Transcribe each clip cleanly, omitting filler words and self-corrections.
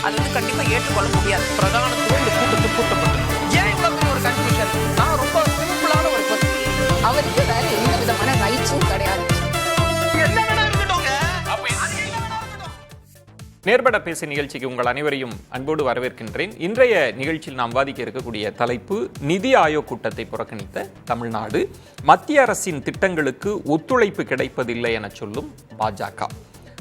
அது வந்து கண்டிப்பா ஏற்றுக்கொள்ள முடியாது. பிரதானத்துவம் இந்த கூட்டத்துக்கு கூட்டப்பட்டது. ஏன் இவ்வளவு பெரிய ஒரு கன்ஃபியூஷன்? நான் ரொம்ப சிம்பிளான ஒரு கொஸ்டின். அவருக்கு வேற எந்த விதமான ரைட்ஸும் கிடையாது. நேர்பட பேசு நிகழ்ச்சிக்கு உங்கள் அனைவரையும் அன்போடு வரவேற்கின்றேன். இன்றைய நிகழ்ச்சியில் நாம் வாதிக்க இருக்கக்கூடிய தலைப்பு நிதி ஆயோக் கூட்டத்தை புறக்கணித்த தமிழ்நாடு, மத்திய அரசின் திட்டங்களுக்கு ஒத்துழைப்பு கிடைப்பதில்லை என சொல்லும் பாஜக,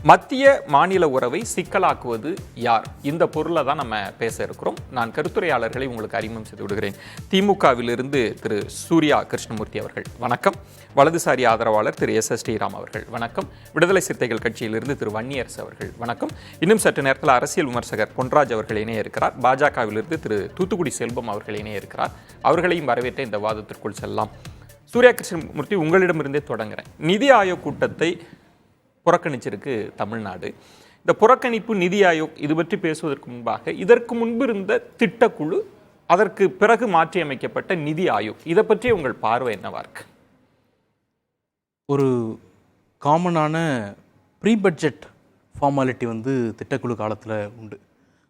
மத்திய மாநில உறவை சிக்கலாக்குவது யார்? இந்த பொருளை தான் நம்ம பேச இருக்கிறோம். நான் கருத்துரையாளர்களை உங்களுக்கு அறிமுகம் செய்து விடுகிறேன். திமுகவிலிருந்து திரு சூர்யா கிருஷ்ணமூர்த்தி அவர்கள் வணக்கம். வலதுசாரி ஆதரவாளர் திரு எஸ் ஸ்ரீராம் அவர்கள் வணக்கம். விடுதலை சிறுத்தைகள் கட்சியிலிருந்து திரு வன்னியரசு அவர்கள் வணக்கம். இன்னும் சற்று நேரத்தில் அரசியல் விமர்சகர் பொன்ராஜ் அவர்கள் இணைய இருக்கிறார். பாஜகவிலிருந்து திரு தூத்துக்குடி செல்வம் அவர்கள் இணைய இருக்கிறார். அவர்களையும் வரவேற்ற இந்த வாதத்திற்குள் செல்லலாம். சூர்யா கிருஷ்ணமூர்த்தி, உங்களிடமிருந்தே தொடங்குறேன். நிதி ஆயோக் கூட்டத்தை புறக்கணிச்சிருக்கு தமிழ்நாடு. இந்த புறக்கணிப்பு, நிதி ஆயோக், இது பற்றி பேசுவதற்கு முன்பாக இதற்கு முன்பு இருந்த திட்டக்குழு, அதற்கு பிறகு மாற்றி அமைக்கப்பட்ட நிதி ஆயோக், இதை பற்றி உங்கள் பார்வை என்னவா இருக்கு? ஒரு காமனான ப்ரீ பட்ஜெட் ஃபார்மாலிட்டி வந்து திட்டக்குழு காலத்தில் உண்டு.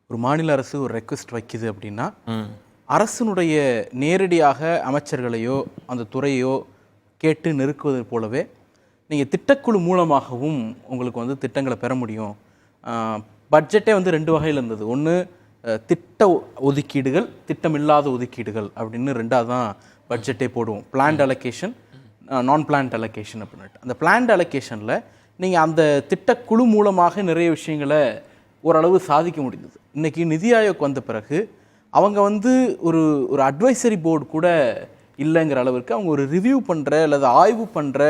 ஒரு மாநில அரசு ஒரு ரெக்வெஸ்ட் வைக்குது அப்படின்னா அரசினுடைய நேரடியாக அமைச்சர்களையோ அந்த துறையோ கேட்டு நெருக்குவது போலவே நீங்கள் திட்டக்குழு மூலமாகவும் உங்களுக்கு வந்து திட்டங்களை பெற முடியும். பட்ஜெட்டே வந்து ரெண்டு வகையில் இருந்தது. ஒன்று திட்ட ஒதுக்கீடுகள், திட்டமில்லாத ஒதுக்கீடுகள் அப்படின்னு ரெண்டாவது தான் பட்ஜெட்டே போடுவோம். பிளான்ட் அலோகேஷன், நான் பிளான்ட் அலோகேஷன் அப்படின்ட்டு. அந்த பிளான்ட் அலோகேஷனில் நீங்கள் அந்த திட்டக்குழு மூலமாக நிறைய விஷயங்களை ஓரளவு சாதிக்க முடிந்தது. இன்றைக்கி நிதி ஆயோக் வந்த பிறகு அவங்க வந்து ஒரு அட்வைசரி போர்டு கூட இல்லைங்கிற அளவிற்கு அவங்க ஒரு ரிவ்யூ பண்ணுற அல்லது ஆய்வு பண்ணுற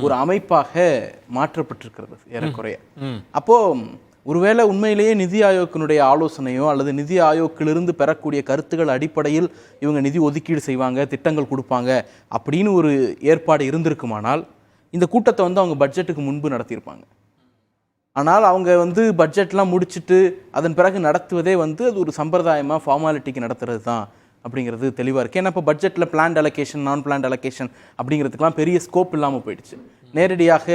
ஒரு அமைப்பாக மாற்றப்பட்டிருக்கிறது ஏறக்குறைய. அப்போது ஒருவேளை உண்மையிலேயே நிதி ஆயோக்கினுடைய ஆலோசனையோ அல்லது நிதி ஆயோக்கிலிருந்து பெறக்கூடிய கருத்துக்கள் அடிப்படையில் இவங்க நிதி ஒதுக்கீடு செய்வாங்க, திட்டங்கள் கொடுப்பாங்க அப்படின்னு ஒரு ஏற்பாடு இருந்திருக்குமானால் இந்த கூட்டத்தை வந்து அவங்க பட்ஜெட்டுக்கு முன்பு நடத்தியிருப்பாங்க. ஆனால் அவங்க வந்து பட்ஜெட்லாம் முடிச்சுட்டு அதன் பிறகு நடத்துவதே வந்து அது ஒரு சம்பிரதாயமாக ஃபார்மாலிட்டிக்கு நடத்துறது தான் அப்படிங்கிறது தெளிவாக இருக்குது. ஏன்னா இப்போ பட்ஜெட்டில் பிளான்ட் அலோகேஷன், நான் பிளான்ட் அலோகேஷன் அப்படிங்கிறதுக்கெலாம் பெரிய ஸ்கோப் இல்லாமல் போயிடுச்சு. நேரடியாக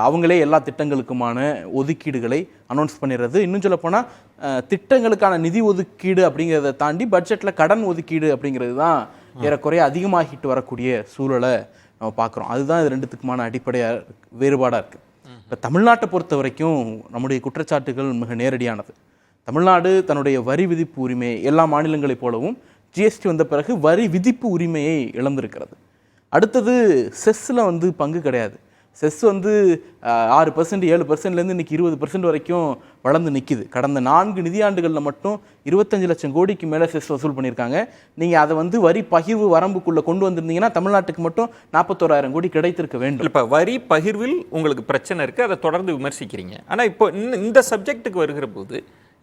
அவங்களே எல்லா திட்டங்களுக்குமான ஒதுக்கீடுகளை அனௌன்ஸ் பண்ணிடுறது. இன்னும் சொல்லப்போனால் திட்டங்களுக்கான நிதி ஒதுக்கீடு அப்படிங்கிறத தாண்டி பட்ஜெட்டில் கடன் ஒதுக்கீடு அப்படிங்கிறது தான் ஏறக்குறைய அதிகமாகிட்டு வரக்கூடிய சூழலை நம்ம பார்க்குறோம். அதுதான் இது ரெண்டுத்துக்குமான அடிப்படையாக வேறுபாடாக இருக்குது. இப்போ தமிழ்நாட்டை பொறுத்த வரைக்கும் நம்முடைய குற்றச்சாட்டுகள் மிக நேரடியானது. தமிழ்நாடு தன்னுடைய வரி விதிப்பு உரிமையை எல்லா மாநிலங்களைப் போலவும் ஜிஎஸ்டி வந்த பிறகு வரி விதிப்பு உரிமையை இழந்திருக்கிறது. அடுத்தது செஸ்ஸில் வந்து பங்கு கிடையாது. செஸ் வந்து 6%, 7%லேருந்து இன்றைக்கி 20% வரைக்கும் வளர்ந்து நிற்கிது. கடந்த 4 நிதியாண்டுகளில் மட்டும் 25 லட்சம் கோடிக்கு மேலே செஸ் வசூல் பண்ணியிருக்காங்க. நீங்கள் அதை வந்து வரி பகிர்வு வரம்புக்குள்ளே கொண்டு வந்திருந்தீங்கன்னா தமிழ்நாட்டுக்கு மட்டும் 41,000 கோடி கிடைத்திருக்க வேண்டும். இப்போ வரி பகிர்வில் உங்களுக்கு பிரச்சனை இருக்குது, அதை தொடர்ந்து விமர்சிக்கிறீங்க. ஆனால் இப்போ இந்த சப்ஜெக்ட்டுக்கு வருகிற போது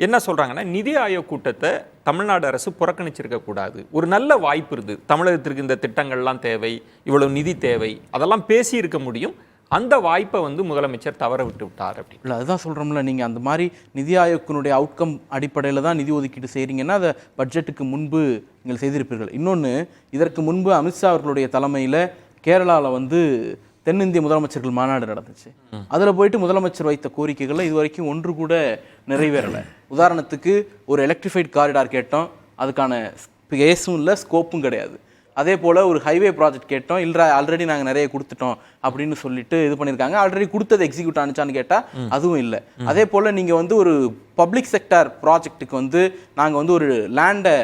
என்ன சொல்கிறாங்கன்னா, நிதி ஆயோக் கூட்டத்தை தமிழ்நாடு அரசு புறக்கணிச்சிருக்கக்கூடாது. ஒரு நல்ல வாய்ப்பு இருக்குது, தமிழகத்திற்கு இந்த திட்டங்கள்லாம் தேவை, இவ்வளவு நிதி தேவை, அதெல்லாம் பேசியிருக்க முடியும். அந்த வாய்ப்பை வந்து முதலமைச்சர் தவற விட்டு விட்டார் அப்படி இல்லை. அதுதான் சொல்கிறோம்ல, நீங்கள் அந்த மாதிரி நிதி ஆயோக்கினுடைய அவுட்கம் அடிப்படையில் தான் நிதி ஒதுக்கீடு செய்கிறீங்கன்னா அதை பட்ஜெட்டுக்கு முன்பு நீங்கள் செய்திருப்பீர்கள். இன்னொன்று, இதற்கு முன்பு அமித்ஷா அவர்களுடைய தலைமையில் கேரளாவில் வந்து தென்னிந்திய முதலமைச்சர்கள் மாநாடு நடந்துச்சு. அதில் போயிட்டு முதலமைச்சர் வைத்த கோரிக்கைகளில் இது வரைக்கும் ஒன்று கூட நிறைவேறலை. உதாரணத்துக்கு ஒரு எலக்ட்ரிஃபைட் காரிடார் கேட்டோம், அதுக்கான ஸ்பேஸும் இல்லை, ஸ்கோப்பும் கிடையாது. அதே போல் ஒரு ஹைவே ப்ராஜெக்ட் கேட்டோம், இல்லை ஆல்ரெடி நாங்கள் நிறைய கொடுத்துட்டோம் அப்படின்னு சொல்லிட்டு இது பண்ணியிருக்காங்க. ஆல்ரெடி கொடுத்தது எக்ஸிக்யூட் ஆனிச்சான்னு கேட்டால் அதுவும் இல்லை. அதே போல் நீங்கள் வந்து ஒரு பப்ளிக் செக்டார் ப்ராஜெக்ட்டுக்கு வந்து நாங்கள் வந்து ஒரு லேண்டை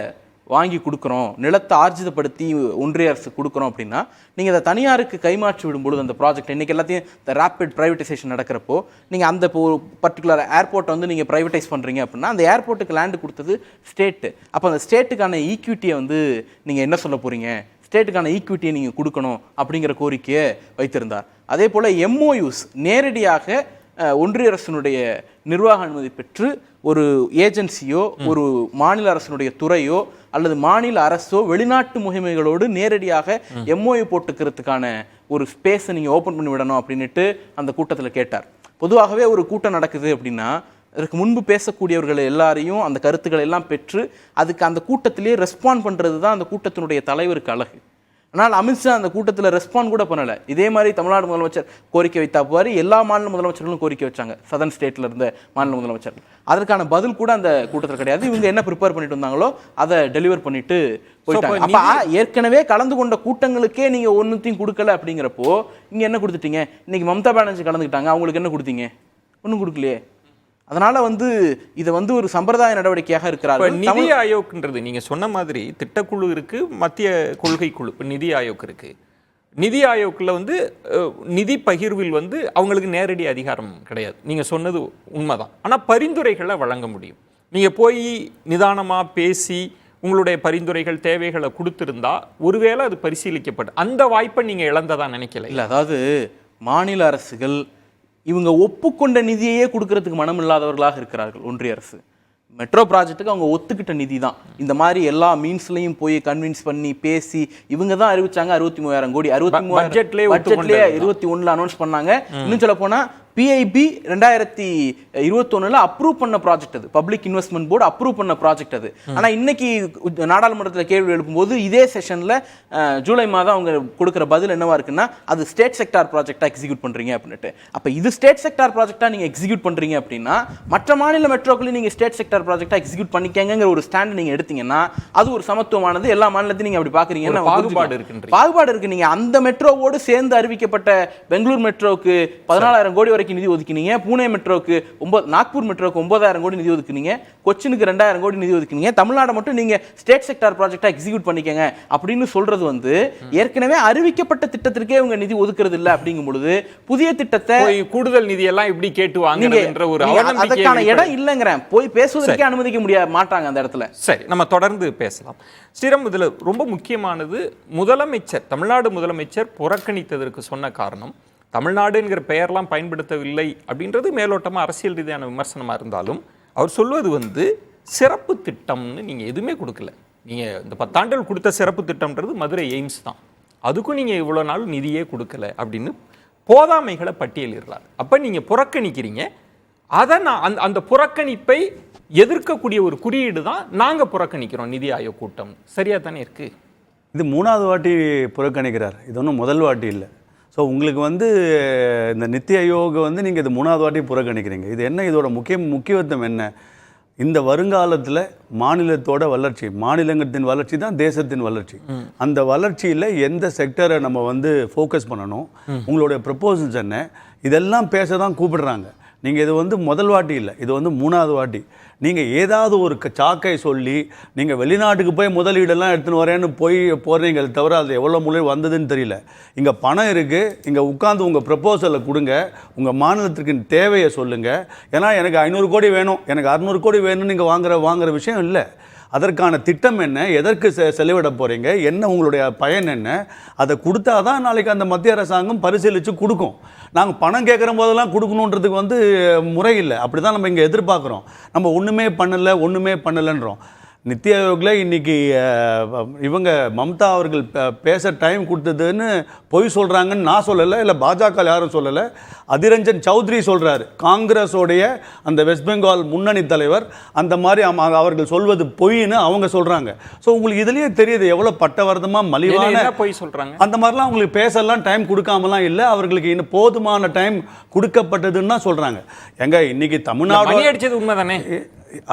வாங்கி கொடுக்குறோம், நிலத்தை ஆர்ஜிதப்படுத்தி ஒன்றிய அரசு கொடுக்குறோம் அப்படின்னா நீங்கள் அதை தனியாருக்கு கைமாற்றி விடும்பொழுது அந்த ப்ராஜெக்ட் இன்றைக்கி எல்லாத்தையும் இந்த ரேப்பிட் ப்ரைவேட்டைசேஷன் நடக்கிறப்போ நீங்கள் அந்த இப்போ ஒரு பர்டிகுலர் ஏர்போர்ட்டை வந்து நீங்கள் ப்ரைவேட்டைஸ் பண்ணுறீங்க அப்படின்னா அந்த ஏர்போர்ட்டுக்கு லேண்டு கொடுத்தது ஸ்டேட்டு. அப்போ அந்த ஸ்டேட்டுக்கான ஈக்விட்டியை வந்து நீங்கள் என்ன சொல்ல போகிறீங்க, ஸ்டேட்டுக்கான ஈக்விட்டியை நீங்கள் கொடுக்கணும் அப்படிங்கிற கோரிக்கையை வைத்திருந்தார். அதே போல் எம்ஓயூஸ் நேரடியாக ஒன்றிய அரசினுடைய நிர்வாக அனுமதி பெற்று ஒரு ஏஜென்சியோ ஒரு மாநில அரசினுடைய துறையோ அல்லது மாநில அரசோ வெளிநாட்டு முகமைகளோடு நேரடியாக எம்ஓயு போட்டுக்கிறதுக்கான ஒரு ஸ்பேஸை நீங்கள் ஓப்பன் பண்ணி விடணும் அப்படின்ட்டு அந்த கூட்டத்தில் கேட்டார். பொதுவாகவே ஒரு கூட்டம் நடக்குது அப்படின்னா அதற்கு முன்பு பேசக்கூடியவர்கள் எல்லாரையும் அந்த கருத்துக்களை எல்லாம் பெற்று அதுக்கு அந்த கூட்டத்திலேயே ரெஸ்பாண்ட் பண்ணுறது தான் அந்த கூட்டத்தினுடைய தலைவருக்கு அழகு. ஆனால் அமித்ஷா அந்த கூட்டத்தில் ரெஸ்பாண்ட் கூட பண்ணலை. இதே மாதிரி தமிழ்நாடு முதலமைச்சர் கோரிக்கை வைத்தாப்புவார், எல்லா மாநில முதலமைச்சர்களும் கோரிக்கை வச்சாங்க, சதர்ன் ஸ்டேட்டில் இருந்த மாநில முதலமைச்சர்கள். அதற்கான பதில் கூட அந்த கூட்டத்தில் கிடையாது. இவங்க என்ன ப்ரிப்பேர் பண்ணிட்டு வந்தாங்களோ அதை டெலிவர் பண்ணிட்டு போயிட்டாங்க. அப்போ ஏற்கனவே கலந்து கொண்ட கூட்டங்களுக்கே நீங்கள் ஒன்றுத்தையும் கொடுக்கல அப்படிங்கிறப்போ இங்கே என்ன கொடுத்துட்டீங்க? இன்னைக்கு மம்தா பானர்ஜி கலந்துக்கிட்டாங்க, அவங்களுக்கு என்ன கொடுத்தீங்க? ஒன்றும் கொடுக்கலையே. அதனால இதை ஒரு சம்பிரதாய நடவடிக்கையாக இருக்கிறார்கள். நிதி ஆயோக்ன்றது நீங்க சொன்ன மாதிரி திட்டக்குழு இருக்கு, மத்திய கொள்கை குழு, நிதி ஆயோக் இருக்கு. நிதி ஆயோக்ல நிதி பகிர்வில் அவங்களுக்கு நேரடி அதிகாரம் கிடையாது. நீங்க சொன்னது உண்மைதான். ஆனா பரிந்துரைகளை வழங்க முடியும். நீங்க போய் நிதானமா பேசி உங்களுடைய பரிந்துரைகள் தேவைகளை கொடுத்திருந்தா ஒருவேளை அது பரிசீலிக்கப்படும். அந்த வாய்ப்பை நீங்க இழந்ததா நினைக்கல? இல்ல, அதாவது மாநில அரசுகள் இவங்க ஒப்புக்கொண்ட நிதியையே கொடுக்கறதுக்கு மனம் இல்லாதவர்களாக இருக்கிறார்கள். ஒன்றிய அரசு மெட்ரோ ப்ராஜெக்ட்டுக்கு அவங்க ஒத்துக்கிட்ட நிதி தான். இந்த மாதிரி எல்லா மீன்ஸ்லையும் போய் கன்வின்ஸ் பண்ணி பேசி இவங்க தான் அறிவிச்சாங்க 63,000 கோடி. 63,000 பட்ஜெட்லேயே 21 அனௌன்ஸ் பண்ணாங்க. இன்னும் சொல்ல போனா PIB 2021 அப்ரூவ் பண்ண ப்ராஜெக்ட், அது பப்ளிக் இன்வெஸ்ட்மெண்ட் போர்டு அப்ரூவ் பண்ண ப்ராஜெக்ட் அது. ஆனால் இன்னைக்கு நாடாளுமன்றத்தில் கேள்வி எழுப்பும்போது இதே செஷனில் ஜூலை மாதம் அவங்க கொடுக்குற பதில் என்னவா இருக்குன்னா, அது ஸ்டேட் செக்டார் ப்ராஜெக்டாக எக்ஸிக்யூட் பண்ணுறீங்க அப்படின்ட்டு. அப்போ இது ஸ்டேட் செக்டார் ப்ராஜெக்டாக நீங்கள் எக்ஸிக்யூட் பண்ணுறீங்க அப்படின்னா மற்ற மாநில மெட்ரோக்களையும் நீங்கள் ஸ்டேட் செக்டார் ப்ராஜெக்டாக எக்ஸிக்யூட் பண்ணிக்கங்கிற ஒரு ஸ்டாண்ட் நீங்கள் எடுத்தீங்கன்னா அது ஒரு சமத்துவமானது. எல்லா மாநிலத்தையும் நீங்கள் அப்படி பார்க்குறீங்கன்னா பாகுபாடு இருக்கு. நீங்கள் அந்த மெட்ரோவோடு சேர்ந்து அறிவிக்கப்பட்ட பெங்களூர் மெட்ரோவுக்கு 14,000 கோடி வரைக்கும் நிதி ஒதுக்கினீங்க, பூனே மெட்ரோக்கு நாக்பூர் மெட்ரோக்கு 9,000 கோடி நிதி ஒதுக்குனீங்க, கொச்சினுக்கு 2,000 கோடி நிதி ஒதுக்குனீங்க. தமிழ்நாடு மட்டும் நீங்க ஸ்டேட் செக்டார் ப்ராஜெக்டா எக்ஸிக்யூட் பண்ணிக்கங்க அப்படின்னு சொல்றது ஏற்கனவே அறிவிக்கப்பட்ட திட்டத்திற்கே உங்க நிதி ஒதுக்குறது இல்ல. அப்படிங்கும் பொழுது புதிய திட்டத்தை கூடுதல் நிதி எல்லாம் இப்படி கேட்டு வாங்குறதுன்ற ஒரு அதற்கான இடம் இல்லைங்கிறேன். போய் பேசுவதற்கே அனுமதிக்க மாட்டாங்க அந்த இடத்துல. சரி, நம்ம தொடர்ந்து பேசலாம். ஸ்ரீராம், இதுல ரொம்ப முக்கியமானது முதலமைச்சர், தமிழ்நாடு முதலமைச்சர் புறக்கணித்ததற்கு சொன்ன காரணம் தமிழ்நாடுங்கிற பெயர்லாம் பயன்படுத்தவில்லை அப்படின்றது மேலோட்டமாக அரசியல் ரீதியான விமர்சனமாக இருந்தாலும் அவர் சொல்வது சிறப்பு திட்டம்னு நீங்கள் எதுவுமே கொடுக்கல. நீங்கள் இந்த 10 ஆண்டுகள் கொடுத்த சிறப்பு திட்டம்ன்றது மதுரை எய்ம்ஸ் தான், அதுக்கும் நீங்கள் இவ்வளோ நாள் நிதியே கொடுக்கல அப்படின்னு போதாமைகளை பட்டியலிடுறார். அப்போ நீங்கள் புறக்கணிக்கிறீங்க. அதை நான் அந்த புறக்கணிப்பை எதிர்க்கக்கூடிய ஒரு குறியீடு தான் நாங்கள் புறக்கணிக்கிறோம் நிதி ஆயோக் கூட்டம். சரியாக தானே இருக்குது? இது 3வது வாட்டி புறக்கணிக்கிறார், இது ஒன்றும் முதல் வாட்டி இல்லை. ஸோ உங்களுக்கு இந்த நித்தி ஆயோக் நீங்கள் இது 3வது வாட்டி புறக்கணிக்கிறீங்க. இது என்ன, இதோட முக்கியத்துவம் என்ன? இந்த வருங்காலத்தில் மாநிலத்தோட வளர்ச்சி, மாநிலத்தின் வளர்ச்சி தான் தேசத்தின் வளர்ச்சி. அந்த வளர்ச்சியில் எந்த செக்டரை நம்ம ஃபோக்கஸ் பண்ணணும், உங்களுடைய ப்ரப்போசல்ஸ் என்ன, இதெல்லாம் பேச தான் கூப்பிடுறாங்க. நீங்கள் இது முதல் வாட்டி இல்லை, இது 3வது வாட்டி. நீங்கள் ஏதாவது ஒரு சாக்கை சொல்லி நீங்கள் வெளிநாட்டுக்கு போய் முதலீடெல்லாம் எடுத்துன்னு வரேன்னு போகிறீங்க தவிர அது எவ்வளோ முதலீடு வந்ததுன்னு தெரியல. இங்கே பணம் இருக்குது, இங்கே உட்காந்து உங்கள் ப்ரப்போசலை கொடுங்க, உங்கள் மாநிலத்திற்கு தேவையை சொல்லுங்கள். ஏன்னா எனக்கு 500 கோடி வேணும், எனக்கு 600 கோடி வேணும்னு நீங்கள் வாங்குற விஷயம் இல்லை. அதற்கான திட்டம் என்ன, எதற்கு செலவிட போகிறீங்க, என்ன உங்களுடைய பயன் என்ன, அதை கொடுத்தா தான் நாளைக்கு அந்த மத்திய அரசாங்கம் பரிசீலித்து கொடுக்கும். நாங்கள் பணம் கேட்குற போதெல்லாம் கொடுக்கணுன்றதுக்கு முறை இல்லை. அப்படி தான் நம்ம இங்கே எதிர்பார்க்குறோம். நம்ம ஒன்றுமே பண்ணலைன்றோம். நித்தி ஆயோக்கில் இன்றைக்கி இவங்க மம்தா அவர்கள் பேச டைம் கொடுத்ததுன்னு பொய் சொல்கிறாங்கன்னு நான் சொல்லலை, இல்லை பாஜக யாரும் சொல்லலை. அதிரஞ்சன் சௌத்ரி சொல்கிறாரு, காங்கிரஸோடைய அந்த வெஸ்ட் பெங்கால் முன்னணி தலைவர். அந்த மாதிரி அவர்கள் சொல்வது பொய்ன்னு அவங்க சொல்கிறாங்க. ஸோ உங்களுக்கு இதுலேயே தெரியுது எவ்வளோ பட்டவர்த்தமாக மலிவான பொய் சொல்கிறாங்க. அந்த மாதிரிலாம் அவங்களுக்கு பேசலாம் டைம் கொடுக்காமலாம் இல்லை, அவர்களுக்கு இன்னும் போதுமான டைம் கொடுக்கப்பட்டதுன்னு தான் சொல்கிறாங்க. எங்க இன்னைக்கு தமிழ்நாடு அடிச்சது உண்மை தானே?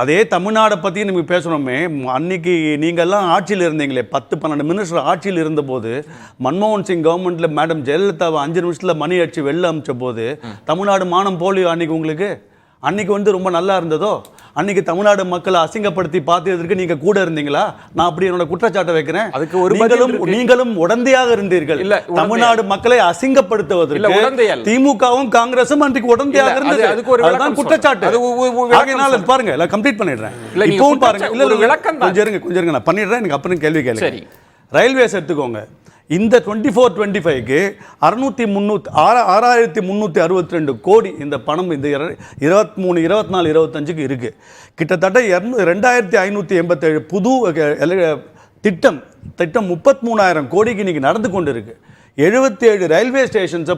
அதே தமிழ்நாடை பற்றி நம்ம பேசுகிறோமே, அன்னைக்கு நீங்கள்லாம் ஆட்சியில் இருந்தீங்களே, 10-12 மினிஸ்டர் ஆட்சியில் இருந்தபோது மன்மோகன் சிங் கவர்மெண்ட்டில் மேடம் ஜெயலலிதாவை 5 நிமிஷத்தில் மணி அடிச்சு வெளில அமிச்ச போது தமிழ்நாடு மானம் போலியோ அன்னைக்கு உங்களுக்கு? அன்னைக்கு ரொம்ப நல்லா இருந்ததோ? அன்னைக்கு தமிழ்நாடு மக்களை அசிங்கப்படுத்தி பார்த்ததற்கு நீங்க கூட இருந்தீங்களா? நான் அப்படி என்னோட குற்றச்சாட்டை வைக்கிறேன். அதுக்கு ஒரு நீங்களும் உடந்தையாக இருந்தீர்கள். தமிழ்நாடு மக்களை அசிங்கப்படுத்துவதற்கு திமுகவும் காங்கிரசும் அன்றைக்கு உடந்தையாக இருந்தது. அதுதான் குற்றச்சாட்டு. ஆகையினால பாருங்க, நான் கம்ப்ளீட் பண்ணிடுறேன். இப்பவும் பாருங்க, கொஞ்சம் இருங்க நான் பண்ணிடுறேன், எனக்கு அப்புறம் கேள்வி கேளுங்க. ரயில்வேஸ் எடுத்துக்கோங்க. இந்த 24-25க்கு 6,362 கோடி இந்த பணம் இந்த 23, 24, 25க்கு இருக்கு. கிட்டத்தட்ட 2,587 புது திட்டம் 33,000 கோடிக்கு இன்னைக்கு நடந்து கொண்டு இருக்கு. 77 ரயில்வே ஸ்டேஷன்ஸை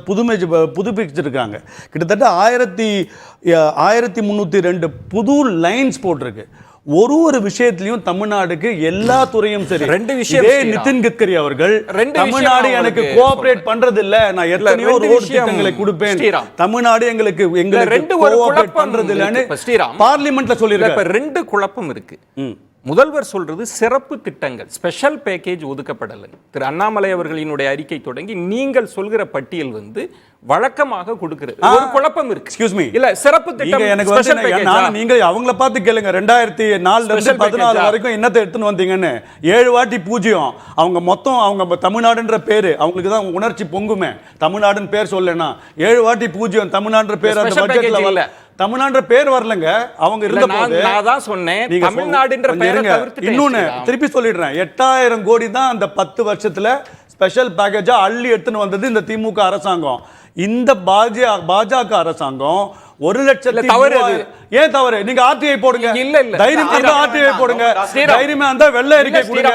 புதுப்பிச்சிருக்காங்க. கிட்டத்தட்ட 1,302 புது லைன்ஸ் போட்டிருக்கு. ஒரு விஷயத்திலையும் தமிழ்நாடுக்கு எல்லா துறையும் சரி. ரெண்டு விஷயம் இதே நிதின் கட்கரி அவர்கள் தமிழ்நாடு எனக்கு கோஆபரேட் பண்றது இல்ல, நான் எத்தனையோ ரோட் திட்டங்களை கொடுப்பேன், தமிழ்நாடு எங்களுக்கு கோஆபரேட் பண்றது இல்லன்னு பார்லிமெண்ட்ல சொல்லிருக்காரு. ரெண்டு குழப்பம் இருக்கு. முதல்வர் சொல்றது சிறப்பு திட்டங்கள், ஸ்பெஷல் பேக்கேஜ் ஒதுக்கப்படலை. திரு அண்ணாமலை அவர்களினுடைய அறிக்கை தொடங்கி நீங்கள் சொல்கிற பட்டியல் வந்து வழக்கமாக கொடுக்கிறது. ஒரு குழப்பம் இருக்கு. எக்ஸ்கியூஸ் மீ, இல்ல சிறப்பு திட்டம் எனக்கு வந்து நீங்க அவங்கள பார்த்து கேளுங்க, 2004 இருந்து 14 வரைக்கும் என்னத்தை எடுத்துன்னு வந்தீங்கன்னு 7 வாட்டி பூஜ்ஜியம். அவங்க மொத்தம் அவங்க தமிழ்நாடுன்ற பேரு அவங்களுக்கு தான் உணர்ச்சி பொங்குமே. தமிழ்நாடுன்னு பேர் சொல்லனா 7 வாட்டி பூஜ்ஜியம் தமிழ்நாடுன்ற பேர் அந்த பட்ஜெட்ல வரல. தமிழ்நாடுன்ற பேர் வரலங்க. அவங்க இருந்த போது நான் தான் சொன்னேன் தமிழ்நாடுன்ற பேரை தவிர்த்து. இன்னொன்னு திருப்பி சொல்லிடுறேன், 8000 கோடி தான் அந்த 10 வருஷத்துல ஸ்பெஷல் பேக்கேஜா அள்ளி எடுத்துன்னு வந்தது இந்த திமுக அரசாங்கம். இந்த பாஜக அரசாங்கம் 1,00,000 தவறு. ஏன் தவறு? நீங்க ஆர்டிஐ போடுங்க. இல்ல இல்ல தைரியமா இருந்தா ஆர்டிஐ போடுங்க, தைரியமா இருந்தா வெள்ளை அறிக்கை கொடுங்க.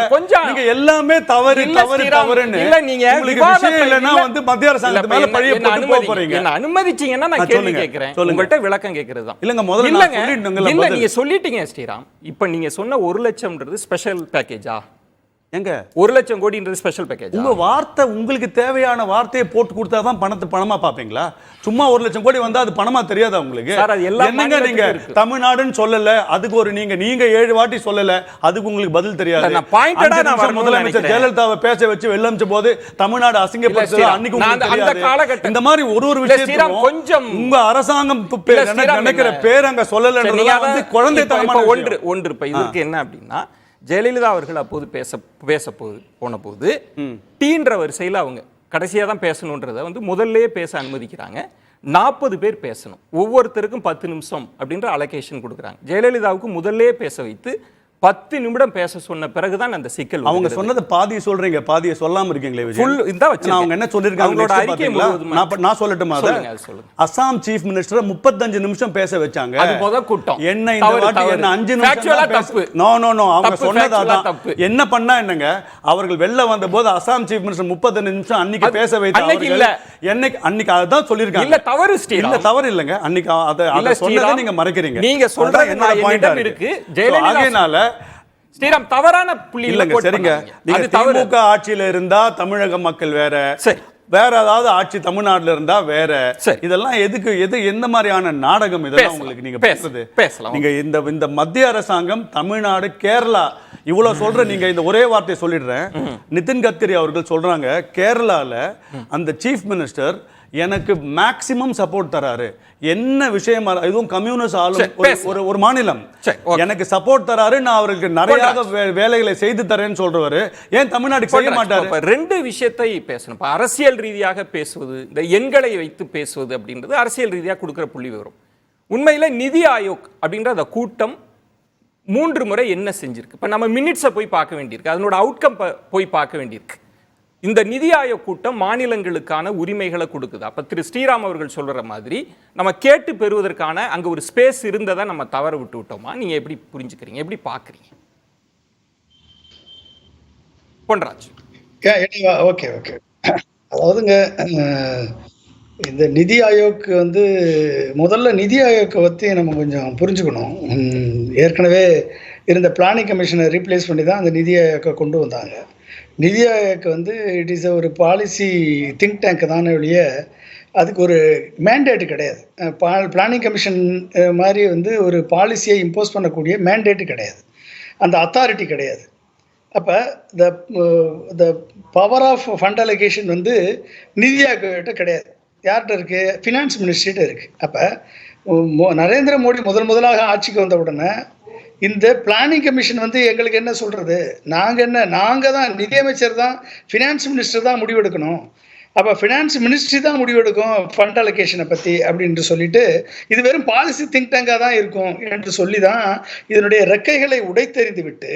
நீங்க எல்லாமே தவறு தவறு தவறுன்னு இல்ல. நீங்க உங்களுக்கு விஷயம் இல்லனா வந்து மத்திய அரசாங்கத்து மேல பழிய போட்டு போறீங்க. என்ன அனுமதிச்சீங்கன்னா நான் கேள்வி கேக்குறேன், உங்கள்ட்ட விளக்கம் கேக்குறது தான். இல்லங்க முதல்ல நான் சொல்லிட்டேங்கல. இல்ல நீங்க சொல்லிட்டீங்க ஸ்ரீராம். இப்போ நீங்க சொன்ன 1,00,000ன்றது ஸ்பெஷல் பேக்கேஜா? எங்க 1,00,000 கோடின்றது ஸ்பெஷல் பேக்கேஜ்? உங்க வார்த்தை உங்களுக்கு தேவையான வார்த்தையை போட்டு கொடுத்தா தான் பணமா பாப்பீங்களா? சும்மா 1,00,000 கோடி வந்தா அது பணமா தெரியாதா உங்களுக்கு? என்னங்க நீங்க தமிழ்நாடுன்னு சொல்லல, அதுக்கு ஒரு நீங்க 7 வாட்டி சொல்லல, அதுக்கு உங்களுக்கு பதில் தெரியாது. முதலமைச்சர் ஜெயலலிதாவை பேச வச்சு வெள்ளமிச்ச போது தமிழ்நாடு அசிங்கப்படுத்தது அன்னைக்கு உங்களுக்கு தெரியாது. இந்த மாதிரி ஒரு விஷயம் கொஞ்சம் உங்க அரசாங்கம் நினைக்கிற பேர் அங்க சொல்லலன்றதுல வந்து குழந்தைத்தனமான ஒன்று. இப்ப இதுக்கு என்ன அப்படின்னா, ஜெயலலிதா அவர்கள் அப்போது போன போது டீன்ற வரிசையில் அவங்க கடைசியாக தான் பேசணுன்றதை வந்து முதல்ல பேச அனுமதிக்கிறாங்க. 40 பேர் பேசணும், ஒவ்வொருத்தருக்கும் 10 நிமிஷம் அப்படின்ற அலோகேஷன் கொடுக்குறாங்க. ஜெயலலிதாவுக்கு முதல்ல பேச வைத்து 10 நிமிடம் பேச சொன்ன பிறகுதான் அந்த சிக்கல். அவங்க சொன்னது பாதியை சொல்றீங்க, பாதியை சொல்லாம இருக்கீங்களே விஜய். அவங்க என்ன சொல்லிருக்காங்க நான் சொல்லட்டுமா? அசாம் சீஃப் மினிஸ்டர் 35 நிமிஷம் பேச வச்சாங்க. அது முதல் கூட்டம். என்ன இந்த வாட்டி என்ன 5 நிமிஷம்? நோ அவங்க சொன்னது அதான். என்ன பண்ணா என்னங்க, அவர்கள் வெளில வந்த போது அசாம் சீஃப் மினிஸ்டர் 35 நிமிஷம் அன்னைக்கு பேச வைத்தாங்க. அன்னைக்கு அதான் சொல்லிருக்காங்க. இல்ல தவறு ஸ்ரீராம். இல்ல தவறு இல்லங்க. அன்னைக்கு அத சொன்னதை நீங்க மறைக்கிறீங்க. நீங்க சொல்றது என்னிடம் இருக்கு. ஜெயலலிதா ஸ்ரீராம் தவறான புள்ளி இல்லங்க. சரிங்க, நீங்க திமுக ஆட்சியில இருந்தா தமிழக மக்கள் வேற, வேற ஏதாவது ஆட்சி தமிழ்நாட்டுல இருந்தா வேற. இதெல்லாம் எது எந்த மாதிரியான நாடகம் இதெல்லாம் உங்களுக்கு நீங்க பேசுறது? நீங்க இந்த மத்திய அரசாங்கம் தமிழ்நாடு கேரளா இவ்வளவு சொல்ற, நீங்க இந்த ஒரே வார்த்தை சொல்லிடுறேன். நிதின் கட்கரி அவர்கள் சொல்றாங்க கேரளால அந்த சீஃப் மினிஸ்டர் எனக்கு மேக்சிமம் சப்போர்ட் தராரு. என்ன விஷயம், இதுவும் கம்யூனிஸ்ட் ஆளும் ஒரு மாநிலம் எனக்கு சப்போர்ட் தராரு, நான் அவருக்கு நிறைய வேலைகளை செய்து தரேன்னு சொல்றவரு ஏன் தமிழ்நாட்டுக்கு செய்ய மாட்டாரு? ரெண்டு விஷயத்தை பேசணும். அரசியல் ரீதியாக பேசுவது, இந்த எண்களை வைத்து பேசுவது அப்படின்றது அரசியல் ரீதியாக கொடுக்கிற புள்ளி விவரம். உண்மையில நிதி ஆயோக் அப்படின்ற அந்த கூட்டம் 3 முறை என்ன செஞ்சிருக்கு? இப்ப நம்ம மினிட்ஸை போய் பார்க்க வேண்டியிருக்கு, அதனோட அவுட்கம் போய் பார்க்க வேண்டியிருக்கு. இந்த நிதி ஆயோக் கூட்டம் மாநிலங்களுக்கான உரிமைகளை கொடுக்குது. அப்ப திரு ஸ்ரீராம் அவர்கள் சொல்ற மாதிரி நம்ம கேட்டு பெறுவதற்கான அங்க ஒரு ஸ்பேஸ் இருந்ததை நம்ம தவற விட்டு விட்டோமா? நீங்க எப்படி புரிஞ்சுக்கிறீங்க, எப்படி பாக்குறீங்க? பொன்ராஜ். ஓகே அதாவதுங்க, இந்த நிதி ஆயோக் வந்து முதல்ல நிதி ஆயோக்கை பற்றி நம்ம கொஞ்சம் புரிஞ்சுக்கணும். ஏற்கனவே இருந்த பிளானிங் கமிஷனை ரீப்ளேஸ் பண்ணி தான் அந்த நிதி ஆயோக்கை கொண்டு வந்தாங்க. நிதி ஆயோக் வந்து இட் இஸ் ஒரு பாலிசி திங்க் டேங்க் தானே ஒழிய அதுக்கு ஒரு மேண்டேட்டு கிடையாது. பிளானிங் கமிஷன் மாதிரி வந்து ஒரு பாலிசியை இம்போஸ் பண்ணக்கூடிய மேண்டேட்டு கிடையாது, அந்த அத்தாரிட்டி கிடையாது. அப்போ the power of fund allocation வந்து நிதி ஆயோக்கிட்ட கிடையாது. யார்கிட்ட இருக்குது? ஃபினான்ஸ் மினிஸ்ட்ரிகிட்ட இருக்குது. அப்போ நரேந்திர மோடி முதலாக ஆட்சிக்கு வந்த உடனே இந்த பிளானிங் கமிஷன் வந்து எங்களுக்கு என்ன சொல்கிறது, நாங்கள் தான் நிதியமைச்சர் தான், ஃபினான்ஸ் மினிஸ்டர் தான் முடிவெடுக்கணும். அப்போ ஃபினான்ஸ் மினிஸ்ட்ரி தான் முடிவெடுக்கும் ஃபண்ட் அலோகேஷனை பற்றி அப்படின்ட்டு சொல்லிட்டு இது வெறும் பாலிசி திங்க் டேங்காக தான் இருக்கும் என்று சொல்லி தான் இதனுடைய ரெக்கைகளை உடைத்தெறிந்து விட்டு,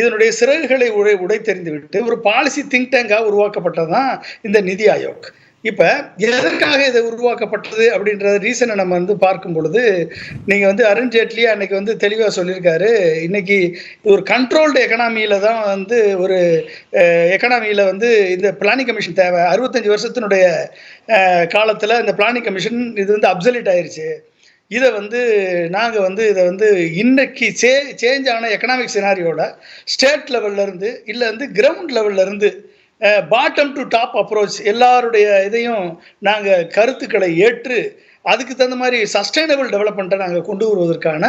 இதனுடைய சிறகுகளை உடைத்தெறிந்து விட்டு ஒரு பாலிசி திங்க் டேங்காக உருவாக்கப்பட்டது தான் இந்த நிதி ஆயோக். இப்போ எதற்காக இது உருவாக்கப்பட்டது அப்படின்ற ரீசனை நம்ம வந்து பார்க்கும் பொழுது, நீங்கள் வந்து அருண்ஜேட்லி அன்னைக்கு வந்து தெளிவாக சொல்லியிருக்காரு, இன்னைக்கு ஒரு கண்ட்ரோல்டு எக்கனாமியில் தான் வந்து ஒரு எக்கனாமியில் வந்து இந்த பிளானிங் கமிஷன் தேவை. 65 வருஷத்தினுடைய காலத்தில் இந்த பிளானிங் கமிஷன் இது வந்து அப்சல்யூட் ஆயிடுச்சு. இதை வந்து நாங்கள் இதை இன்னைக்கு சேஞ்ச் ஆன எக்கனாமிக் சினாரியோட ஸ்டேட் லெவல்லேருந்து இல்லை கிரவுண்ட் லெவல்லேருந்து பாட்டம் டு டாப் அப்ரோச் எல்லாருடைய இதையும் நாங்கள் கருத்துக்களை ஏற்று அதுக்கு தகுந்த மாதிரி சஸ்டைனபிள் டெவலப்மெண்ட்டை நாங்கள் கொண்டு வருவதற்கான